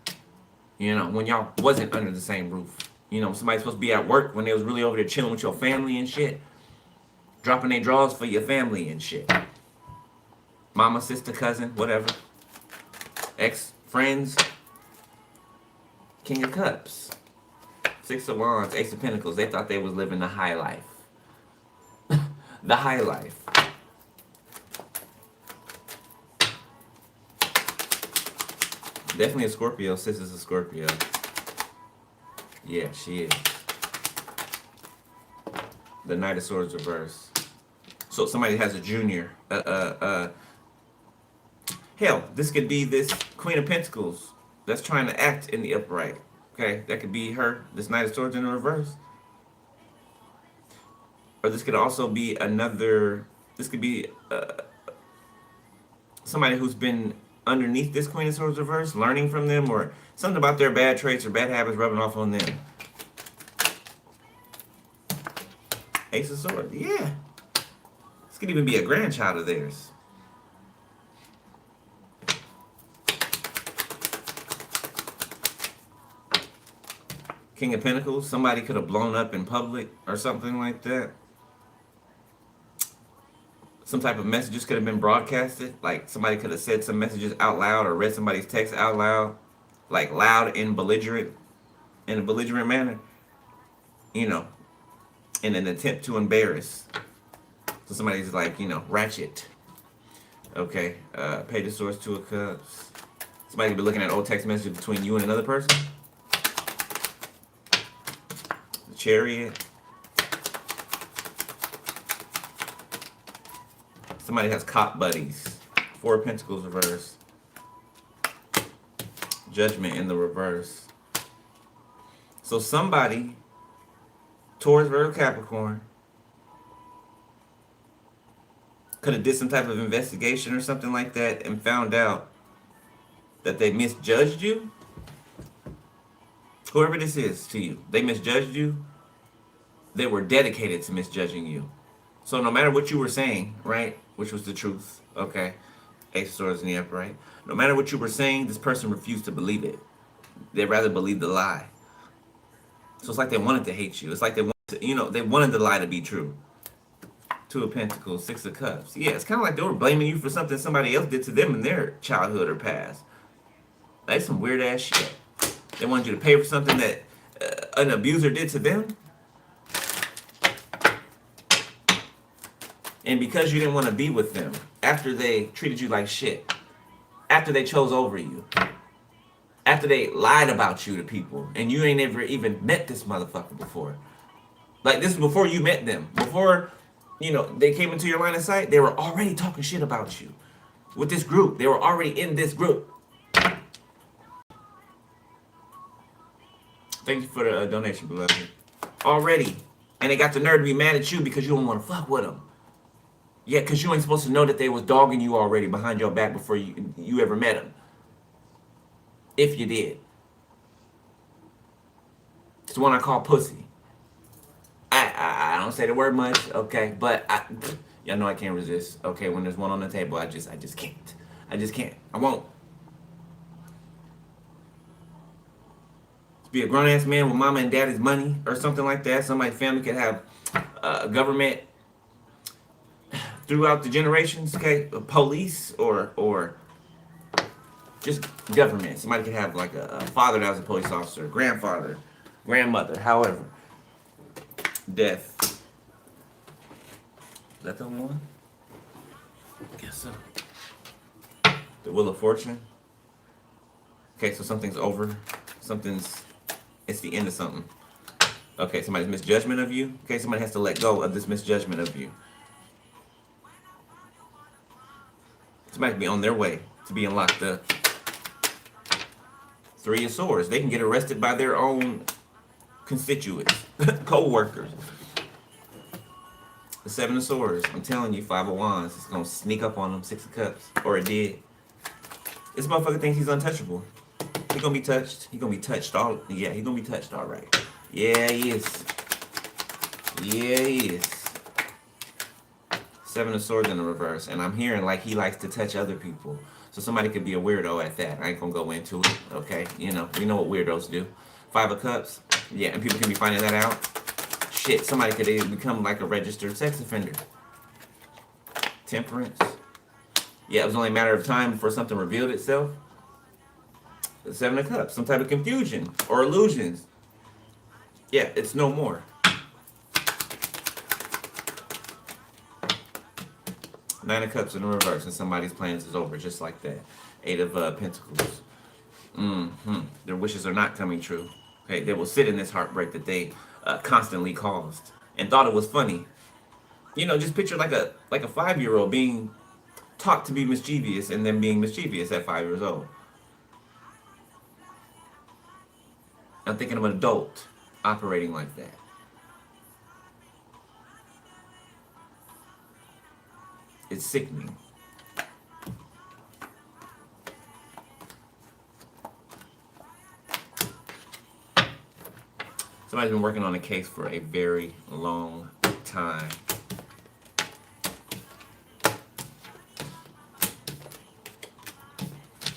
You know, when y'all wasn't under the same roof. You know, somebody's supposed to be at work when they was really over there chilling with your family and shit. Dropping their drawers for your family and shit. Mama, sister, cousin, whatever. Ex, friends. King of Cups. 6 of Wands, Ace of Pentacles. They thought they was living the high life. The high life. Definitely a Scorpio. Sis is a Scorpio. Yeah, she is. The Knight of Swords reverse. So somebody has a junior. Hell, this could be this Queen of Pentacles that's trying to act in the upright. Okay, that could be her. This Knight of Swords in the reverse. Or this could also be another. This could be somebody who's been underneath this Queen of Swords reverse, learning from them, or something about their bad traits or bad habits rubbing off on them. Ace of Swords, yeah. This could even be a grandchild of theirs. King of Pentacles, somebody could have blown up in public or something like that. Some type of messages could have been broadcasted. Like somebody could have said some messages out loud or read somebody's text out loud. Like loud and belligerent, in a belligerent manner. You know, in an attempt to embarrass. So somebody's like, you know, ratchet. Okay, Page of Swords, 2 of Cups. Somebody could be looking at old text messages between you and another person. The Chariot. Somebody has cop buddies. 4 of Pentacles reverse. Judgment in the reverse. So somebody, Taurus, Virgo, Capricorn, could have did some type of investigation or something like that and found out that they misjudged you. Whoever this is to you, they misjudged you. They were dedicated to misjudging you. So no matter what you were saying, right, which was the truth, okay, Ace of Swords in the upright, no matter what you were saying, this person refused to believe it. They'd rather believe the lie. So it's like they wanted to hate you. It's like they wanted to, you know, they wanted the lie to be true. 2 of Pentacles, 6 of Cups. Yeah, it's kind of like they were blaming you for something somebody else did to them in their childhood or past. That's some weird ass shit. They wanted you to pay for something that an abuser did to them. And because you didn't want to be with them after they treated you like shit, after they chose over you, after they lied about you to people, and you ain't ever even met this motherfucker before. Like, this is before you met them. Before, you know, they came into your line of sight, they were already talking shit about you. With this group, they were already in this group. Thank you for the donation, beloved. Already. And they got the nerve to be mad at you because you don't want to fuck with them. Yeah, because you ain't supposed to know that they was dogging you already behind your back before you ever met them. If you did. It's the one I call pussy. I don't say the word much, okay? But y'all know I can't resist. Okay, when there's one on the table, I just can't. I just can't. I won't. Be a grown-ass man with mama and daddy's money or something like that. Somebody's family could have government throughout the generations, okay? Police or just government. Somebody could have like a father that was a police officer, grandfather, grandmother, however. Death. Is that the one? Guess so. The Wheel of Fortune. Okay, so something's over. It's the end of something. Okay, somebody's misjudgment of you. Okay, somebody has to let go of this misjudgment of you. Somebody could be on their way to being locked up. Three of Swords. They can get arrested by their own constituents, co-workers. The Seven of Swords. I'm telling you, Five of Wands. It's gonna sneak up on them. Six of Cups, or it did. This motherfucker thinks he's untouchable. He gonna be touched. He gonna be touched all. Yeah, he gonna be touched all right. Yeah, he is. Yeah, he is. Seven of Swords in the reverse, and I'm hearing like he likes to touch other people. So somebody could be a weirdo at that. I ain't gonna go into it. Okay, you know, we know what weirdos do. Five of Cups. Yeah, and people can be finding that out. Shit, somebody could become like a registered sex offender. Temperance. Yeah, it was only a matter of time before something revealed itself. The Seven of Cups, some type of confusion or illusions. Yeah, it's no more. Nine of Cups in the reverse, and somebody's plans is over just like that. Eight of Pentacles. Their wishes are not coming true. Okay, they will sit in this heartbreak that they constantly caused and thought it was funny. You know, just picture like a 5-year-old being taught to be mischievous and then being mischievous at 5 years old. I'm thinking of an adult operating like that. It's sickening. Somebody's been working on a case for a very long time.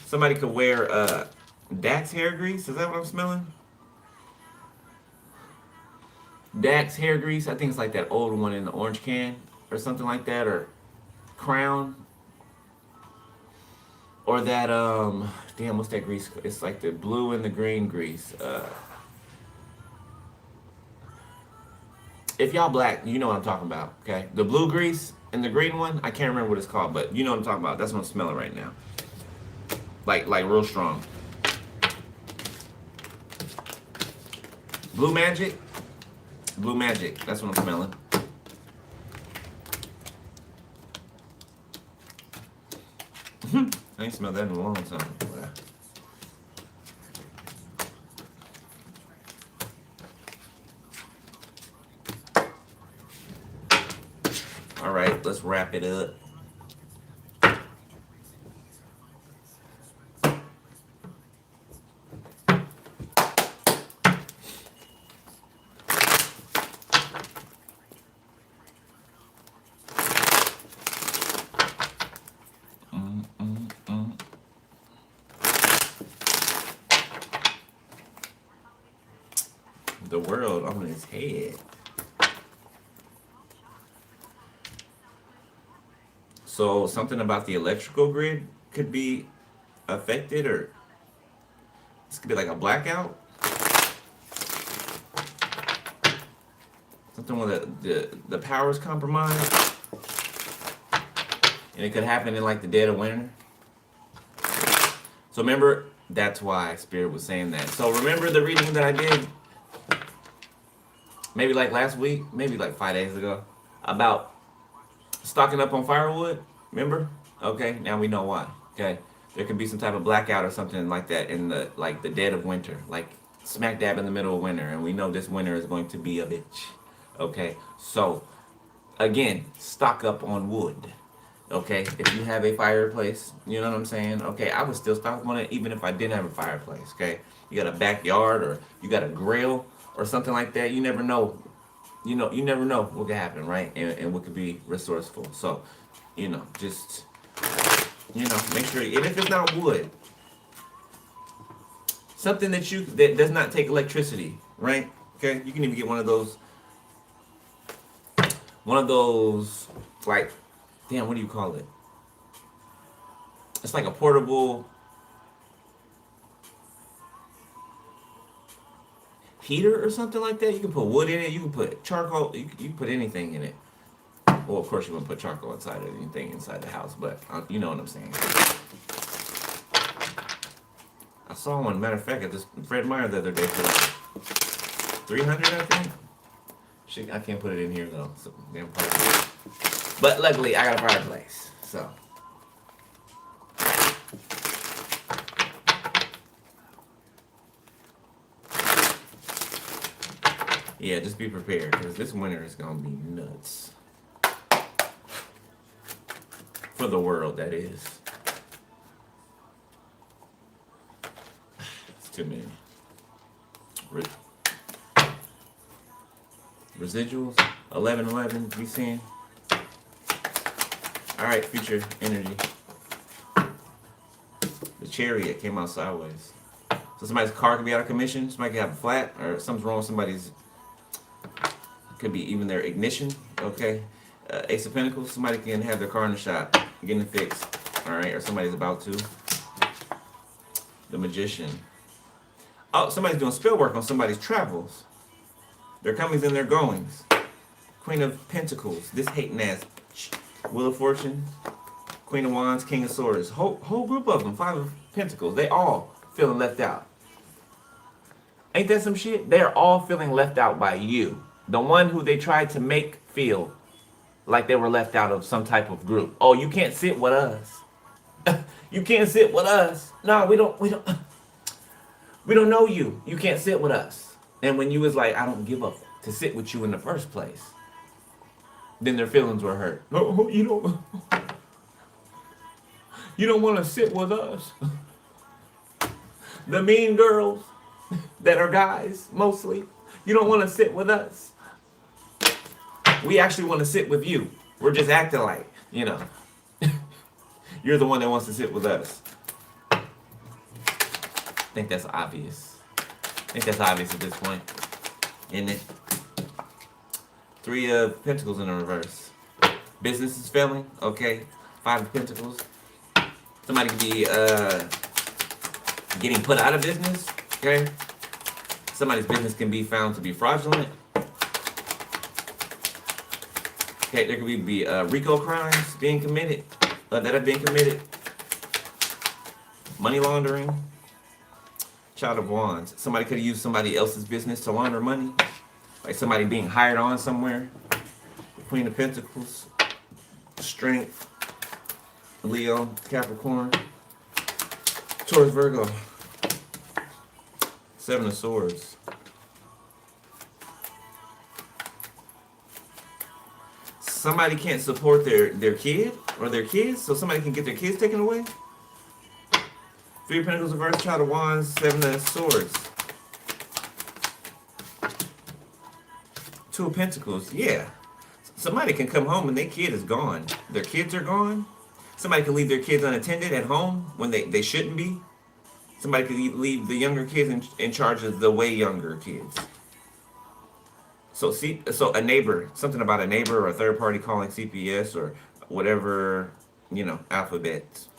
Somebody could wear Dax hair grease. Is that what I'm smelling? Dax hair grease. I think it's like that old one in the orange can or something like that, or Crown, or that damn, what's that grease? It's like the blue and the green grease. If y'all black, you know what I'm talking about. Okay, the blue grease and the green one, I can't remember what it's called, but you know what I'm talking about. That's what I'm smelling right now. Like real strong. Blue Magic. Blue Magic. That's what I'm smelling. I ain't smelled that in a long time. All right, let's wrap it up. The world on his head. So something about the electrical grid could be affected, or this could be like a blackout. Something with the power's compromised, and it could happen in like the dead of winter. So remember, that's why Spirit was saying that. So remember the reading that I did maybe like last week, maybe like 5 days ago, about stocking up on firewood. Remember? Okay, now we know why. Okay, there could be some type of blackout or something like that in the dead of winter, like smack dab in the middle of winter, and we know this winter is going to be a bitch. Okay, so again, stock up on wood. Okay, if you have a fireplace, you know what I'm saying? Okay, I would still stock on it even if I didn't have a fireplace. Okay, you got a backyard or you got a grill or something like that. You never know. You never know what could happen, right? And what could be resourceful. So, just, make sure, and if it's not wood, something that does not take electricity, right? Okay, you can even get one of those, like, damn, what do you call it? It's like a portable heater or something like that. You can put wood in it. You can put charcoal. You can put anything in it. Well, of course, you wouldn't put charcoal inside of anything inside the house, but you know what I'm saying. I saw one, matter of fact, at this Fred Meyer the other day for like 300, I think. Shit, I can't put it in here though. So damn fireplace. But luckily, I got a fireplace, so. Yeah, just be prepared, because this winter is gonna be nuts. For the world, that is. It's too many. Residuals, 1111, we seeing? Alright, future energy. The Chariot came out sideways. So somebody's car could be out of commission, somebody could have a flat, or something's wrong with somebody's, could be even their ignition, okay? Ace of Pentacles, somebody can have their car in the shop, getting it fixed, alright? Or somebody's about to. The Magician. Oh, somebody's doing spell work on somebody's travels. Their comings and their goings. Queen of Pentacles, this hating ass. Wheel of Fortune, Queen of Wands, King of Swords. Whole group of them, 5 of Pentacles. They all feeling left out. Ain't that some shit? They are all feeling left out by you. The one who they tried to make feel like they were left out of some type of group. Oh, you can't sit with us. You can't sit with us. No, we don't know you. You can't sit with us. And when you was like, I don't give up to sit with you in the first place, then their feelings were hurt. No, you don't want to sit with us. The mean girls that are guys, mostly. You don't want to sit with us. We actually want to sit with you. We're just acting like, you're the one that wants to sit with us. I think that's obvious. At this point, isn't it? 3 of Pentacles in the reverse. Business is failing. Okay. 5 of Pentacles. Somebody could be getting put out of business. Okay. Somebody's business can be found to be fraudulent. Okay, there could be RICO crimes being committed, that have been committed. Money laundering. Child of Wands. Somebody could have used somebody else's business to launder money. Like somebody being hired on somewhere. Queen of Pentacles. Strength. Leo. Capricorn. Taurus, Virgo. 7 of Swords. Somebody can't support their kid or their kids, so somebody can get their kids taken away. 3 of Pentacles reverse, Child of Wands, 7 of Swords. 2 of Pentacles, yeah. Somebody can come home and their kid is gone. Their kids are gone. Somebody can leave their kids unattended at home when they shouldn't be. Somebody could leave the younger kids in charge of the way younger kids. So a neighbor, something about a neighbor or a third party calling CPS or whatever, alphabets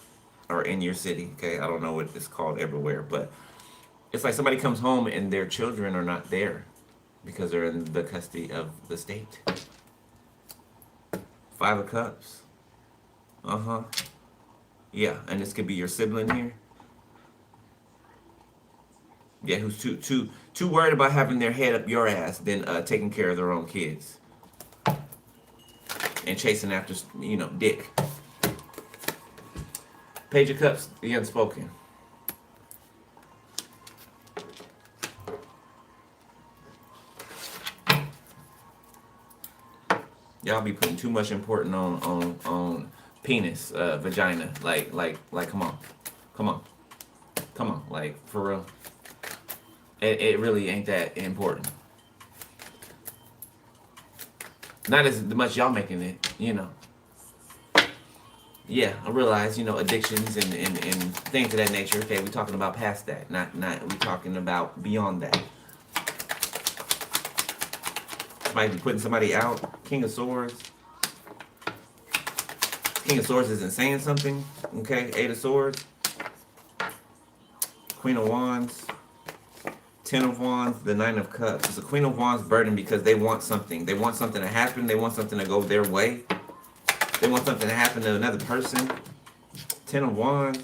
are in your city. Okay, I don't know what it's called everywhere, but it's like somebody comes home and their children are not there because they're in the custody of the state. 5 of Cups. Yeah, and this could be your sibling here. Yeah, who's too worried about having their head up your ass than taking care of their own kids and chasing after, dick. Page of Cups, the unspoken. Y'all be putting too much importance on penis, vagina. Like, come on, like for real. It really ain't that important. Not as much y'all making it, Yeah, I realize, addictions and things of that nature. Okay, we're talking about past that. Not we're talking about beyond that. Somebody be putting somebody out. King of Swords. King of Swords isn't saying something. Okay, 8 of Swords. Queen of Wands. 10 of Wands, the 9 of Cups. It's a Queen of Wands burden because they want something. They want something to happen. They want something to go their way. They want something to happen to another person. 10 of Wands.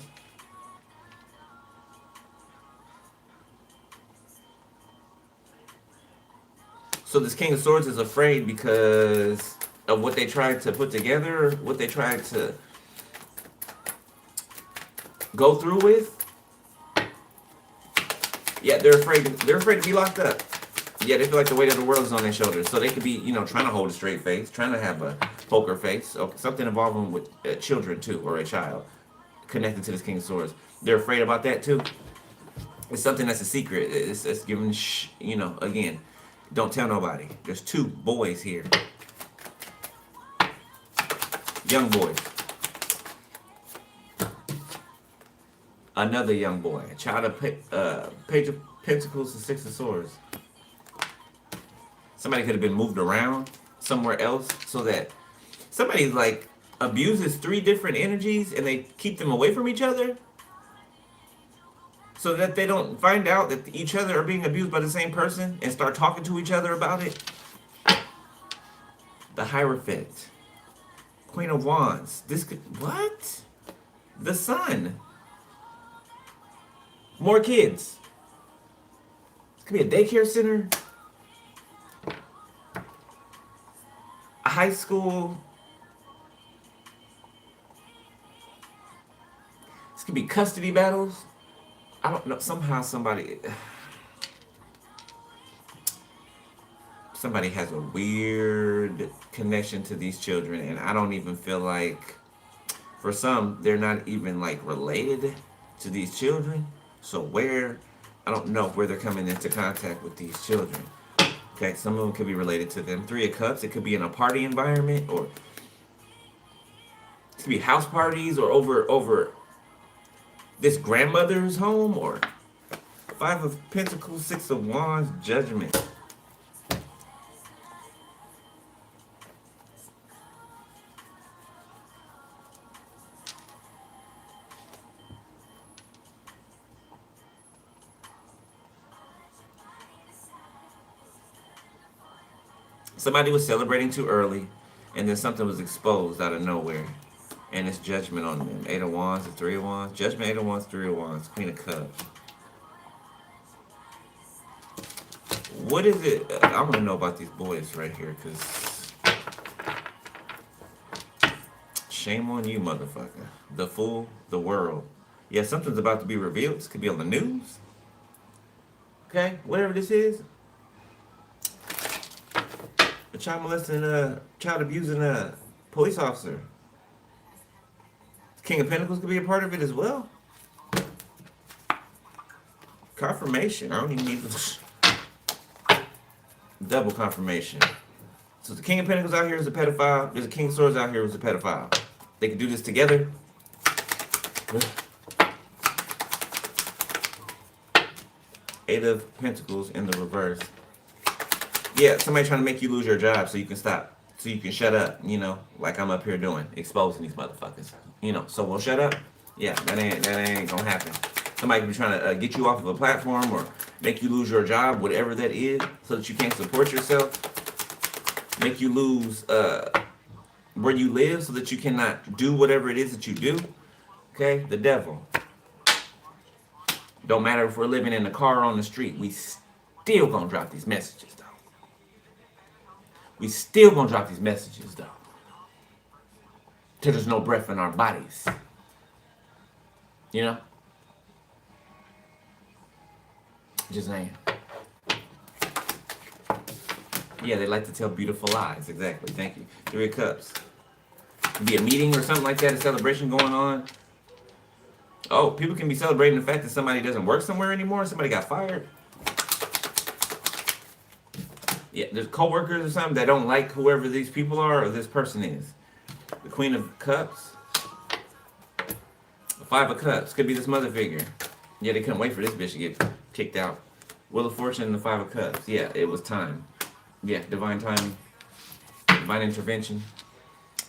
So this King of Swords is afraid because of what they tried to put together, what they tried to go through with. Yeah, they're afraid. They're afraid to be locked up. Yeah, they feel like the weight of the world is on their shoulders. So they could be, trying to hold a straight face, trying to have a poker face, or something involving with children too, or a child connected to this King of Swords. They're afraid about that too. It's something that's a secret. It's given, again, don't tell nobody. There's 2 boys here. Young boys. Another young boy. A child of Page of Pentacles and 6 of Swords. Somebody could have been moved around somewhere else so that somebody like abuses 3 different energies and they keep them away from each other so that they don't find out that each other are being abused by the same person and start talking to each other about it. The Hierophant. Queen of Wands. This could... What? The Sun. More kids. This could be a daycare center. A high school. This could be custody battles. I don't know. Somehow somebody has a weird connection to these children, and I don't even feel like, for some, they're not even like related to these children. So I don't know where they're coming into contact with these children. Okay, some of them could be related to them. 3 of Cups, it could be in a party environment, or it could be house parties, or over this grandmother's home, or 5 of Pentacles, 6 of Wands, Judgment. Somebody was celebrating too early, and then something was exposed out of nowhere, and it's judgment on them. 8 of Wands, 3 of Wands, Judgment, 8 of Wands, 3 of Wands, Queen of Cups. What is it? I want to know about these boys right here, because shame on you, motherfucker. The fool, the world. Yeah, something's about to be revealed. This could be on the news. Okay, whatever this is. A child molesting, child abusing a police officer. King of Pentacles could be a part of it as well. Confirmation. I don't even need this. Double confirmation. So the King of Pentacles out here is a pedophile. There's a King of Swords out here who's a pedophile. They could do this together. Eight of Pentacles in the reverse. Yeah, somebody trying to make you lose your job so you can stop, so you can shut up, like I'm up here doing, exposing these motherfuckers, so we'll shut up. Yeah, that ain't gonna happen. Somebody could be trying to get you off of a platform or make you lose your job, whatever that is, so that you can't support yourself. Make you lose where you live so that you cannot do whatever it is that you do. Okay, the devil. Don't matter if we're living in a car or on the street, we still gonna drop these messages, though. We still gonna drop these messages, though. Till there's no breath in our bodies. Just saying. Yeah, they like to tell beautiful lies. Exactly. Thank you. 3 of Cups. Could be a meeting or something like that, a celebration going on. Oh, people can be celebrating the fact that somebody doesn't work somewhere anymore. Somebody got fired. Yeah, there's co-workers or something that don't like whoever these people are or this person is. The Queen of Cups. The 5 of Cups. Could be this mother figure. Yeah, they couldn't wait for this bitch to get kicked out. Wheel of Fortune and the 5 of Cups. Yeah, it was time. Yeah, divine timing. Divine intervention.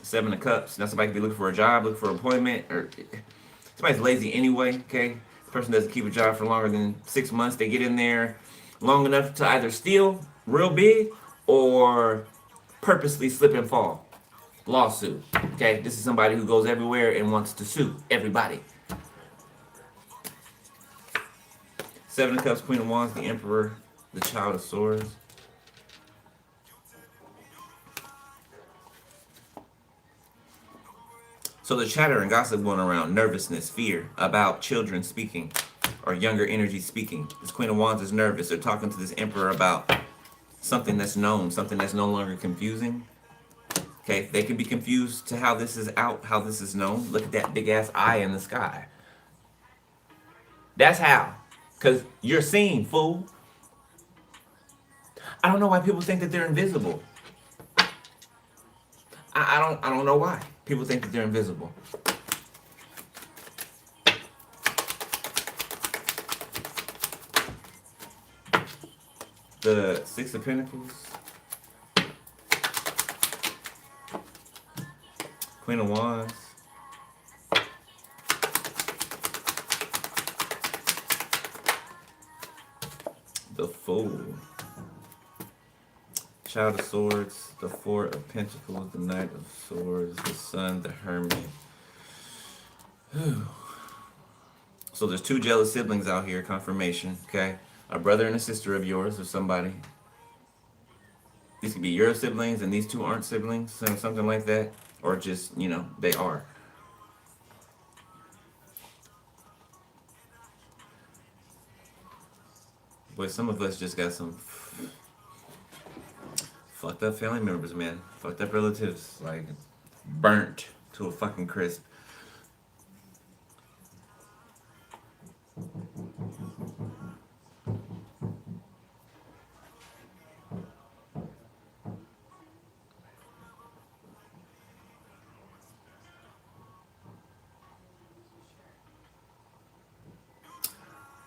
7 of Cups. Now somebody could be looking for a job, looking for employment, or somebody's lazy anyway, okay? The person doesn't keep a job for longer than 6 months. They get in there long enough to either steal real big or purposely slip and fall. Lawsuit, okay? This is somebody who goes everywhere and wants to sue everybody. 7 of Cups, Queen of Wands, the Emperor, the Child of Swords. So the chatter and gossip going around, nervousness, fear about children speaking or younger energy speaking. This Queen of Wands is nervous. They're talking to this Emperor about something that's known, something that's no longer confusing. Okay, they can be confused to how this is out, how this is known. Look at that big ass eye in the sky. That's how. Because you're seen, fool. I don't know why people think that they're invisible. I don't know why people think that they're invisible. The Six of Pentacles, Queen of Wands, the Fool, Child of Swords, the Four of Pentacles, the Knight of Swords, the Sun, the Hermit. Whew. So there's two jealous siblings out here, confirmation, okay? A brother and a sister of yours or somebody. These could be your siblings and these two aren't siblings, something like that. Or just, you know, they are. Boy, some of us just got some fucked up family members, man. Fucked up relatives, like burnt to a fucking crisp.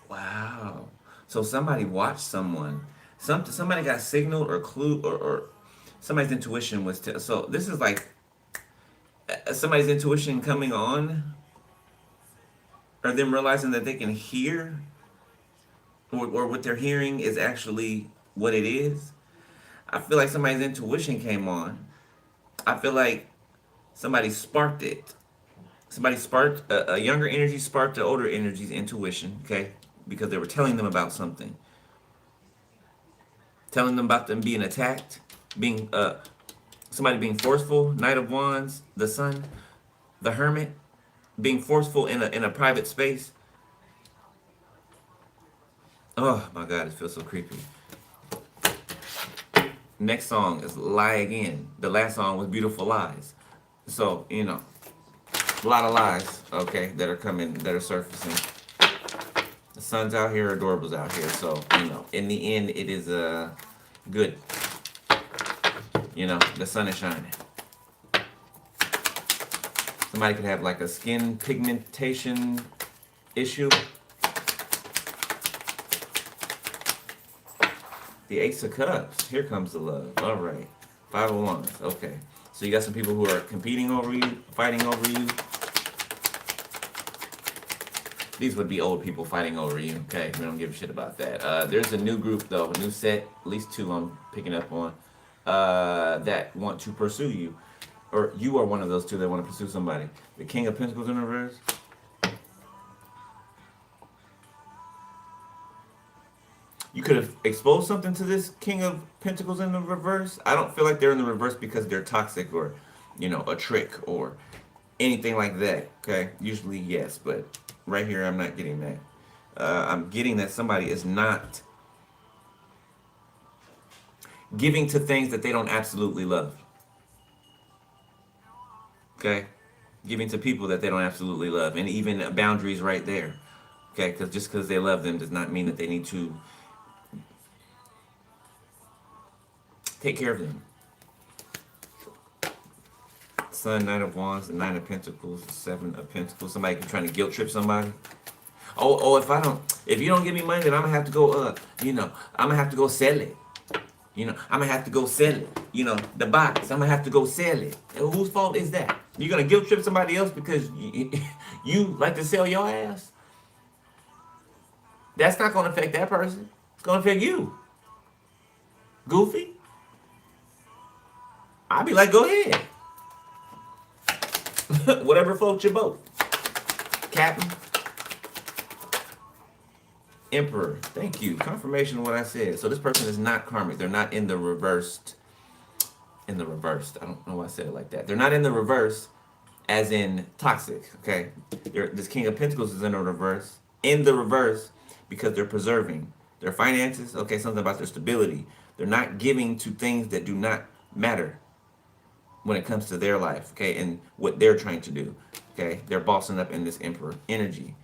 Wow. So somebody watched someone. Somebody got signaled or clue or somebody's intuition was so this is like somebody's intuition coming on or them realizing that they can hear or what they're hearing is actually what it is. I feel like somebody's intuition came on. I feel like somebody sparked it. Somebody sparked a younger energy sparked the older energy's intuition, okay? Because they were telling them about something. Telling them about them being attacked, being somebody being forceful, Knight of Wands, the Sun, the Hermit, being forceful in a private space. Oh my God, it feels so creepy. Next song is Lie Again. The last song was Beautiful Lies. So, you know, a lot of lies, okay, that are coming, that are surfacing. The sun's out here, Adorable's out here. So, you know, in the end, it is good. You know, the sun is shining. Somebody could have like a skin pigmentation issue. The Ace of Cups. Here comes the love. All right. Five of Wands. Okay. So you got some people who are competing over you, fighting over you. These would be old people fighting over you, okay? We don't give a shit about that. There's a new group, though, a new set, at least two I'm picking up on, that want to pursue you. Or you are one of those two that want to pursue somebody. The King of Pentacles in reverse. You could have exposed something to this King of Pentacles in the reverse. I don't feel like they're in the reverse because they're toxic or, you know, a trick or anything like that, okay? Usually, yes, but right here, I'm not getting that. I'm getting that somebody is not giving to things that they don't absolutely love. Okay? Giving to people that they don't absolutely love. And even boundaries right there. Okay? Because just because they love them does not mean that they need to take care of them. Sun, Knight of Wands, the Nine of Pentacles, the Seven of Pentacles. Somebody trying to guilt trip somebody. Oh, if you don't give me money, then I'm gonna have to go, you know, I'm gonna have to go sell it. You know, I'm gonna have to go sell it. You know, the box, I'm gonna have to go sell it. And whose fault is that? You're gonna guilt trip somebody else because you like to sell your ass? That's not gonna affect that person. It's gonna affect you. Goofy. I'd be like, go ahead. Whatever floats your boat. Captain. Emperor. Thank you. Confirmation of what I said. So this person is not karmic. They're not in the reversed. In the reversed. I don't know why I said it like that. They're not in the reverse. as in toxic. Okay, this King of Pentacles is in the reverse. In the reverse, because they're preserving their finances. Okay, something about their stability. They're not giving to things that do not matter when it comes to their life. Okay, and what they're trying to do. Okay, they're bossing up in this Emperor energy.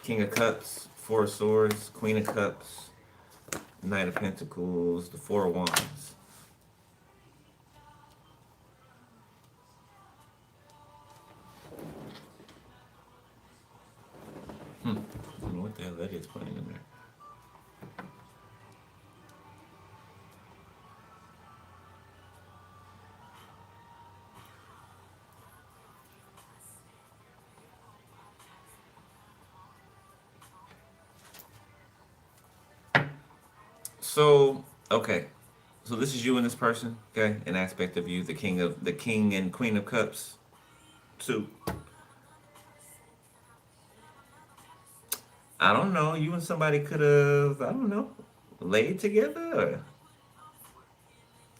King of Cups, Four of Swords, Queen of Cups, Knight of Pentacles, the Four of Wands. I don't know what the hell that is playing in there. So, okay. So this is you and this person, okay? An aspect of you, the King and Queen of Cups. So I don't know, you and somebody could have, I don't know, laid together or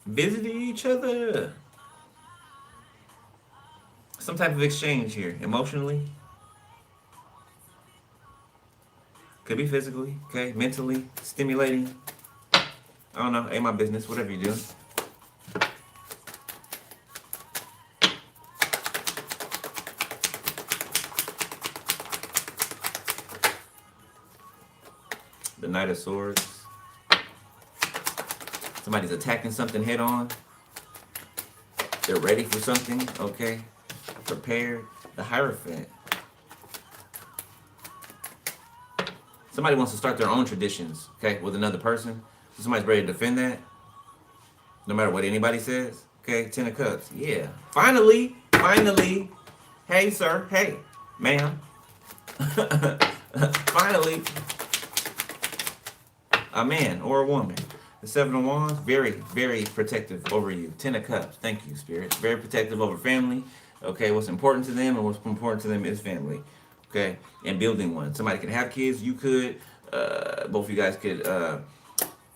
visited each other. Some type of exchange here, emotionally. Could be physically, okay? Mentally, stimulating. I don't know, ain't my business, whatever you do. The Knight of Swords. Somebody's attacking something head on. They're ready for something, okay? Prepared. The Hierophant. Somebody wants to start their own traditions, okay, with another person. So somebody's ready to defend that, no matter what anybody says. Okay, Ten of Cups. Yeah. Finally. Hey, sir. Hey, ma'am. Finally, a man or a woman. The Seven of Wands, very, very protective over you. Ten of Cups. Thank you, Spirit. Very protective over family. Okay, what's important to them and what's important to them is family. Okay, and building one. Somebody can have kids. You could. Both of you guys could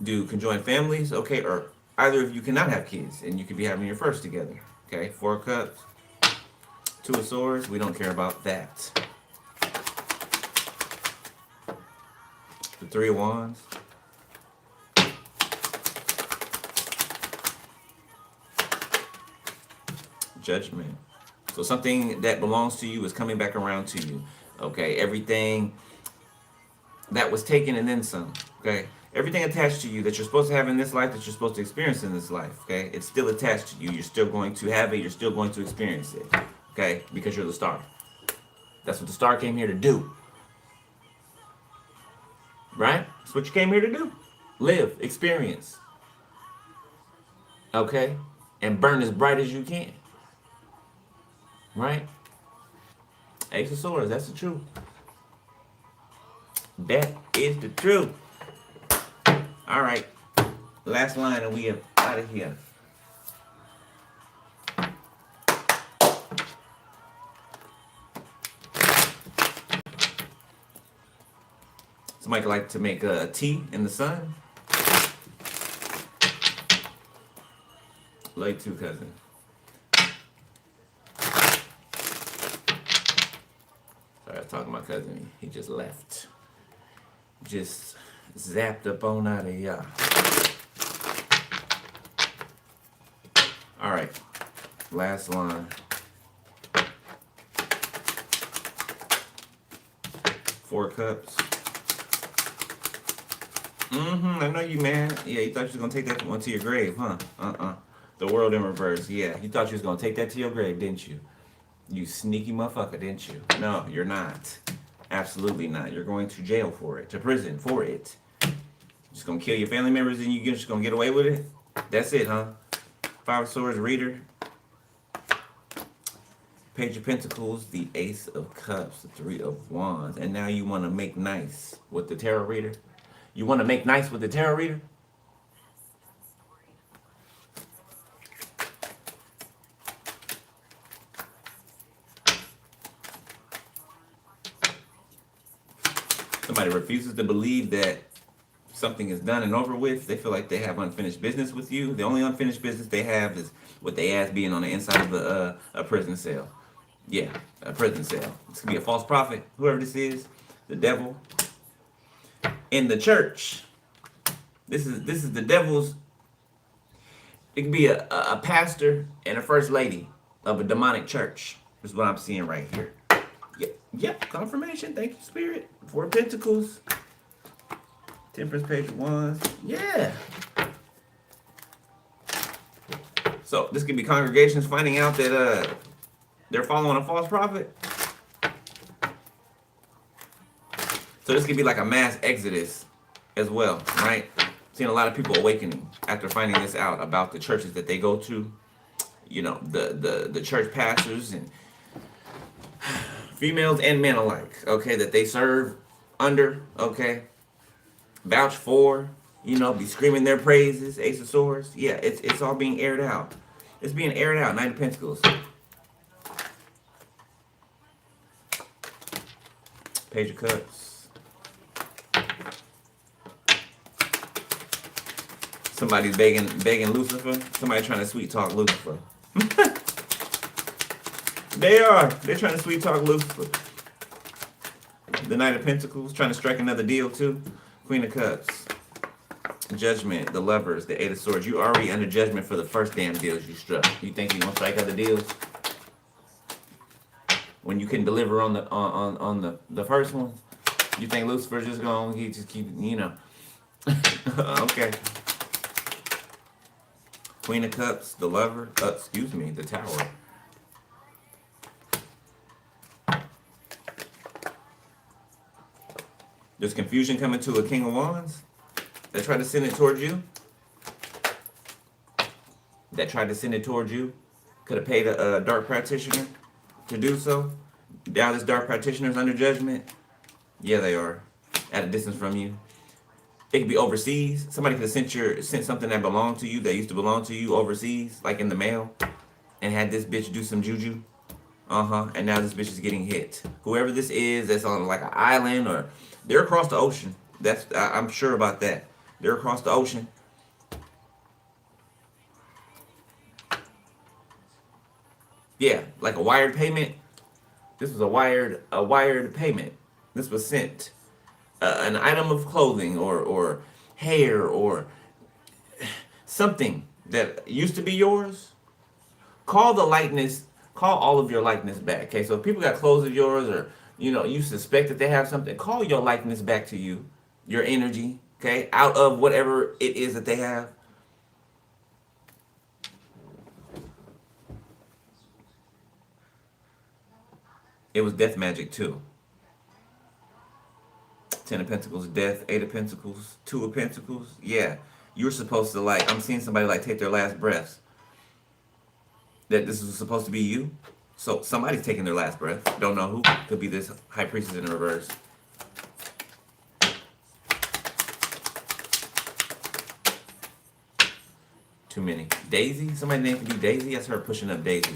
do conjoined families. Okay, or either of you cannot have kids and you could be having your first together. Okay, Four of Cups. Two of Swords. We don't care about that. The Three of Wands. Judgment. So something that belongs to you is coming back around to you. Okay, everything that was taken and then some. Okay, everything attached to you that you're supposed to have in this life, that you're supposed to experience in this life. Okay, it's still attached to you. You're still going to have it. You're still going to experience it. Okay, because you're the star. That's what the star came here to do. Right? That's what you came here to do. Live, experience. Okay, and burn as bright as you can. Right? Ace of Swords, that's the truth. That is the truth. All right. Last line and we are out of here. Somebody like to make a tea in the sun. Love you too, cousin. Sorry, I was talking to my cousin. He just left. Just zapped up on out of y'all. All right. Last line. Four Cups. I know you, man. Yeah, you thought you was gonna take that one to your grave, huh? The World in reverse. Yeah, you thought you was gonna take that to your grave, didn't you? You sneaky motherfucker, didn't you? No, you're not. Absolutely not. You're going to jail for it, to prison for it. Just gonna kill your family members and you just gonna get away with it? That's it, huh? Five of Swords, Reader. Page of Pentacles, the Ace of Cups, the Three of Wands. And now you want to make nice with the Tarot Reader? You want to make nice with the Tarot Reader? Somebody refuses to believe that something is done and over with. They feel like they have unfinished business with you. The only unfinished business they have is what they ask being on the inside of a prison cell. Yeah, a prison cell. This could be a false prophet, whoever this is, the devil. In the church, this is the devil's. It could be a pastor and a first lady of a demonic church. Is what I'm seeing right here. Yep, confirmation. Thank you, Spirit. Four of Pentacles. Temperance, Page of Wands. Yeah. So this could be congregations finding out that they're following a false prophet. So this could be like a mass exodus as well, right? Seeing a lot of people awakening after finding this out about the churches that they go to. You know, the church pastors and females and men alike, okay, that they serve under, okay, vouch for, you know, be screaming their praises, Ace of Swords. Yeah, it's all being aired out. It's being aired out, Knight of Pentacles. Page of Cups. Somebody's begging Lucifer. Somebody trying to sweet talk Lucifer. They're trying to sweet talk Lucifer. The Knight of Pentacles, trying to strike another deal too. Queen of Cups. Judgment, the Lovers, the Eight of Swords. You already under judgment for the first damn deals you struck. You think you're gonna strike other deals? When you can deliver on the first one? You think Lucifer's just gonna keep, you know. Okay. Queen of Cups, the Lover, the Tower. There's confusion coming to a King of Wands. That tried to send it towards you. Could have paid a dark practitioner to do so. Now this dark practitioner's under judgment. Yeah, they are. At a distance from you. It could be overseas. Somebody could have sent something that belonged to you, that used to belong to you overseas, like in the mail, and had this bitch do some juju. And now this bitch is getting hit. Whoever this is, that's on like an island, or they're across the ocean. I'm sure about that. They're across the ocean. Yeah, like a wired payment. This was a wired payment. This was sent. An item of clothing or hair or something that used to be yours. Call all of your likeness back. Okay, so if people got clothes of yours, or you suspect that they have something, call your likeness back to you, your energy, okay, out of whatever it is that they have. It was death magic too. Ten of Pentacles, death. Eight of Pentacles, Two of Pentacles. Yeah, you're supposed to, like, I'm seeing somebody like take their last breaths. That this is supposed to be you. So somebody's taking their last breath. Don't know who. Could be this High Priestess in reverse. Too many. Daisy? Somebody's name could be Daisy. That's her pushing up daisies.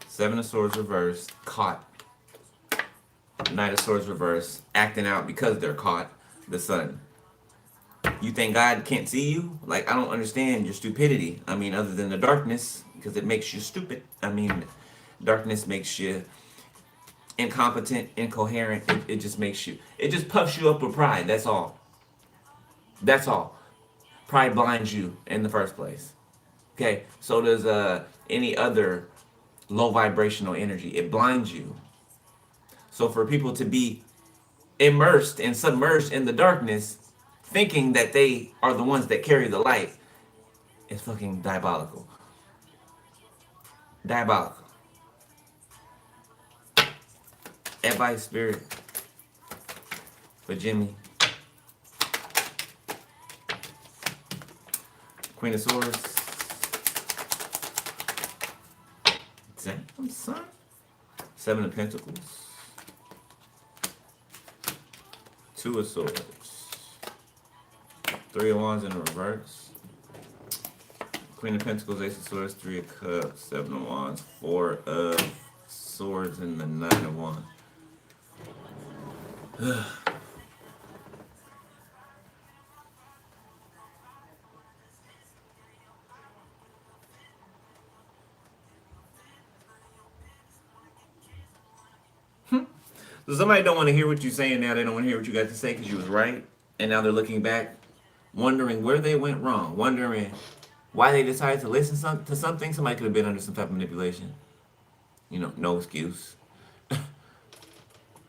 Seven of Swords reversed. Caught. Knight of Swords reversed. Acting out because they're caught. The Sun. You think God can't see you? Like, I don't understand your stupidity. I mean, other than the darkness, because it makes you stupid. I mean, darkness makes you incompetent, incoherent. It just makes you, it just puffs you up with pride. That's all. That's all. Pride blinds you in the first place. Okay, so does any other low vibrational energy. It blinds you. So for people to be immersed and submerged in the darkness, thinking that they are the ones that carry the light, is fucking diabolical. Diabolical. Advice, Spirit, for Jimmy. Queen of Swords. Damn, son. Seven of Pentacles. Two of Swords. Three of Wands in reverse. Queen of Pentacles, Ace of Swords, Three of Cups, Seven of Wands, Four of Swords, and the Nine of Wands. So somebody don't want to hear what you're saying now. They don't want to hear what you got to say because you was right. And now they're looking back, wondering where they went wrong, wondering why they decided to listen to something. Somebody could have been under some type of manipulation. You know, no excuse.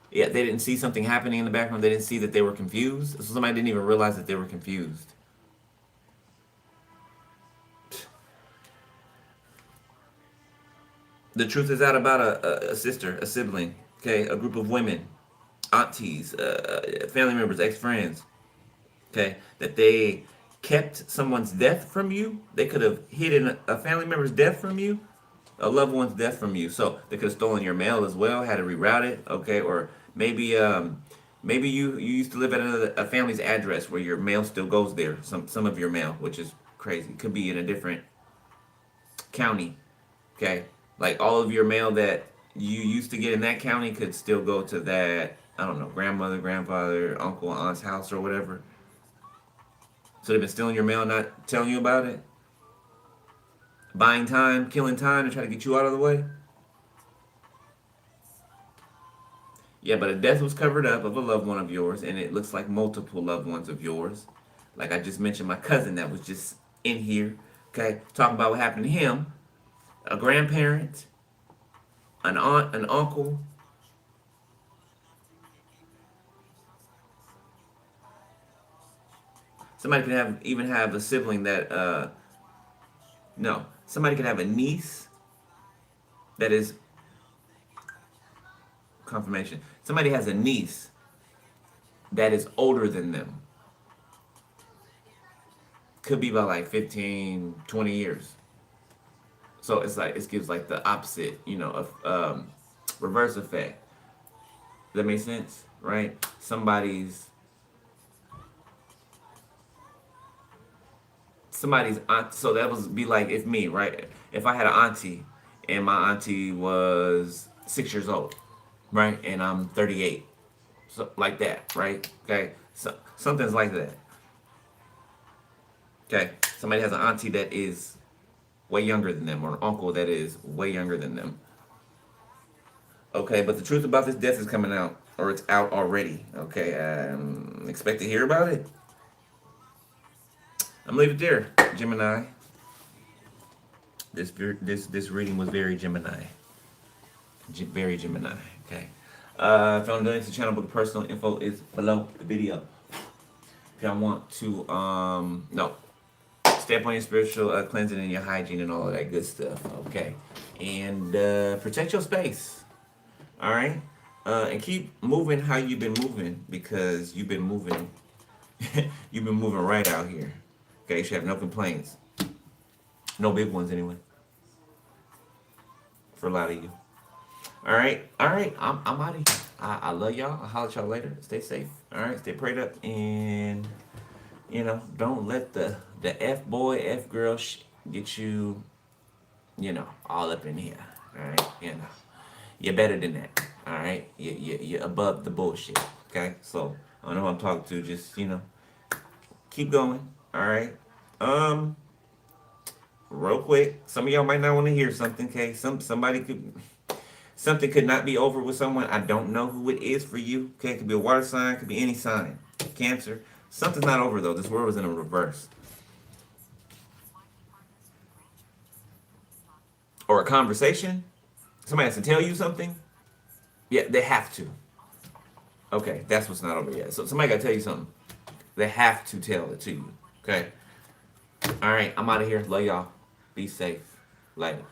Yeah, they didn't see something happening in the background. They didn't see that they were confused. So somebody didn't even realize that they were confused. The truth is out about a sister, a sibling, okay, a group of women, aunties, family members, ex-friends, okay, that they kept someone's death from you. They could have hidden a family member's death from you, a loved one's death from you. So they could have stolen your mail as well, had to reroute it, okay, or maybe you used to live at a family's address where your mail still goes there. Some of your mail, which is crazy, could be in a different county, okay. Like all of your mail that you used to get in that county could still go to that, I don't know, grandmother, grandfather, uncle, aunt's house or whatever. So they've been stealing your mail, not telling you about it? Buying time, killing time to try to get you out of the way? Yeah, but a death was covered up of a loved one of yours, and it looks like multiple loved ones of yours. Like I just mentioned, my cousin that was just in here, okay, talking about what happened to him. A grandparent, an aunt, an uncle. Somebody could even have a sibling that no. Somebody could have a niece that is confirmation. Somebody has a niece that is older than them. Could be by like 15, 20 years. So it's like it gives like the opposite, of reverse effect. Does that make sense, right? Somebody's aunt. So that would be like if me, right? If I had an auntie, and my auntie was 6 years old, right, and I'm 38, so like that, right? Okay, so something's like that. Okay, somebody has an auntie that is way younger than them, or an uncle that is way younger than them. Okay, but the truth about this death is coming out, or it's out already. Okay, expect to hear about it. I'm gonna leave it there, Gemini. This reading was very Gemini, very Gemini. Okay. If y'all donate to the channel, book personal info is below the video. If y'all want to, no, step on your spiritual cleansing and your hygiene and all of that good stuff. Okay, and protect your space. All right, and keep moving how you've been moving because you've been moving. You've been moving right out here. Okay, you should have no complaints. No big ones anyway. For a lot of you. All right. I'm out of here. I love y'all. I'll holler at y'all later. Stay safe. All right. Stay prayed up. And, don't let the F boy, F girl get you, all up in here. All right. You're better than that. All right. You're above the bullshit. Okay. So, I don't know who I'm talking to. Just, keep going. All right. Real quick. Some of y'all might not want to hear something. Okay. Something could not be over with someone. I don't know who it is for you. Okay, it could be a water sign, it could be any sign. Cancer. Something's not over though. This world was in a reverse. Or a conversation. Somebody has to tell you something. Yeah, they have to. Okay, that's what's not over yet. So somebody gotta tell you something. They have to tell it to you. Okay. All right, I'm out of here. Love y'all. Be safe. Later.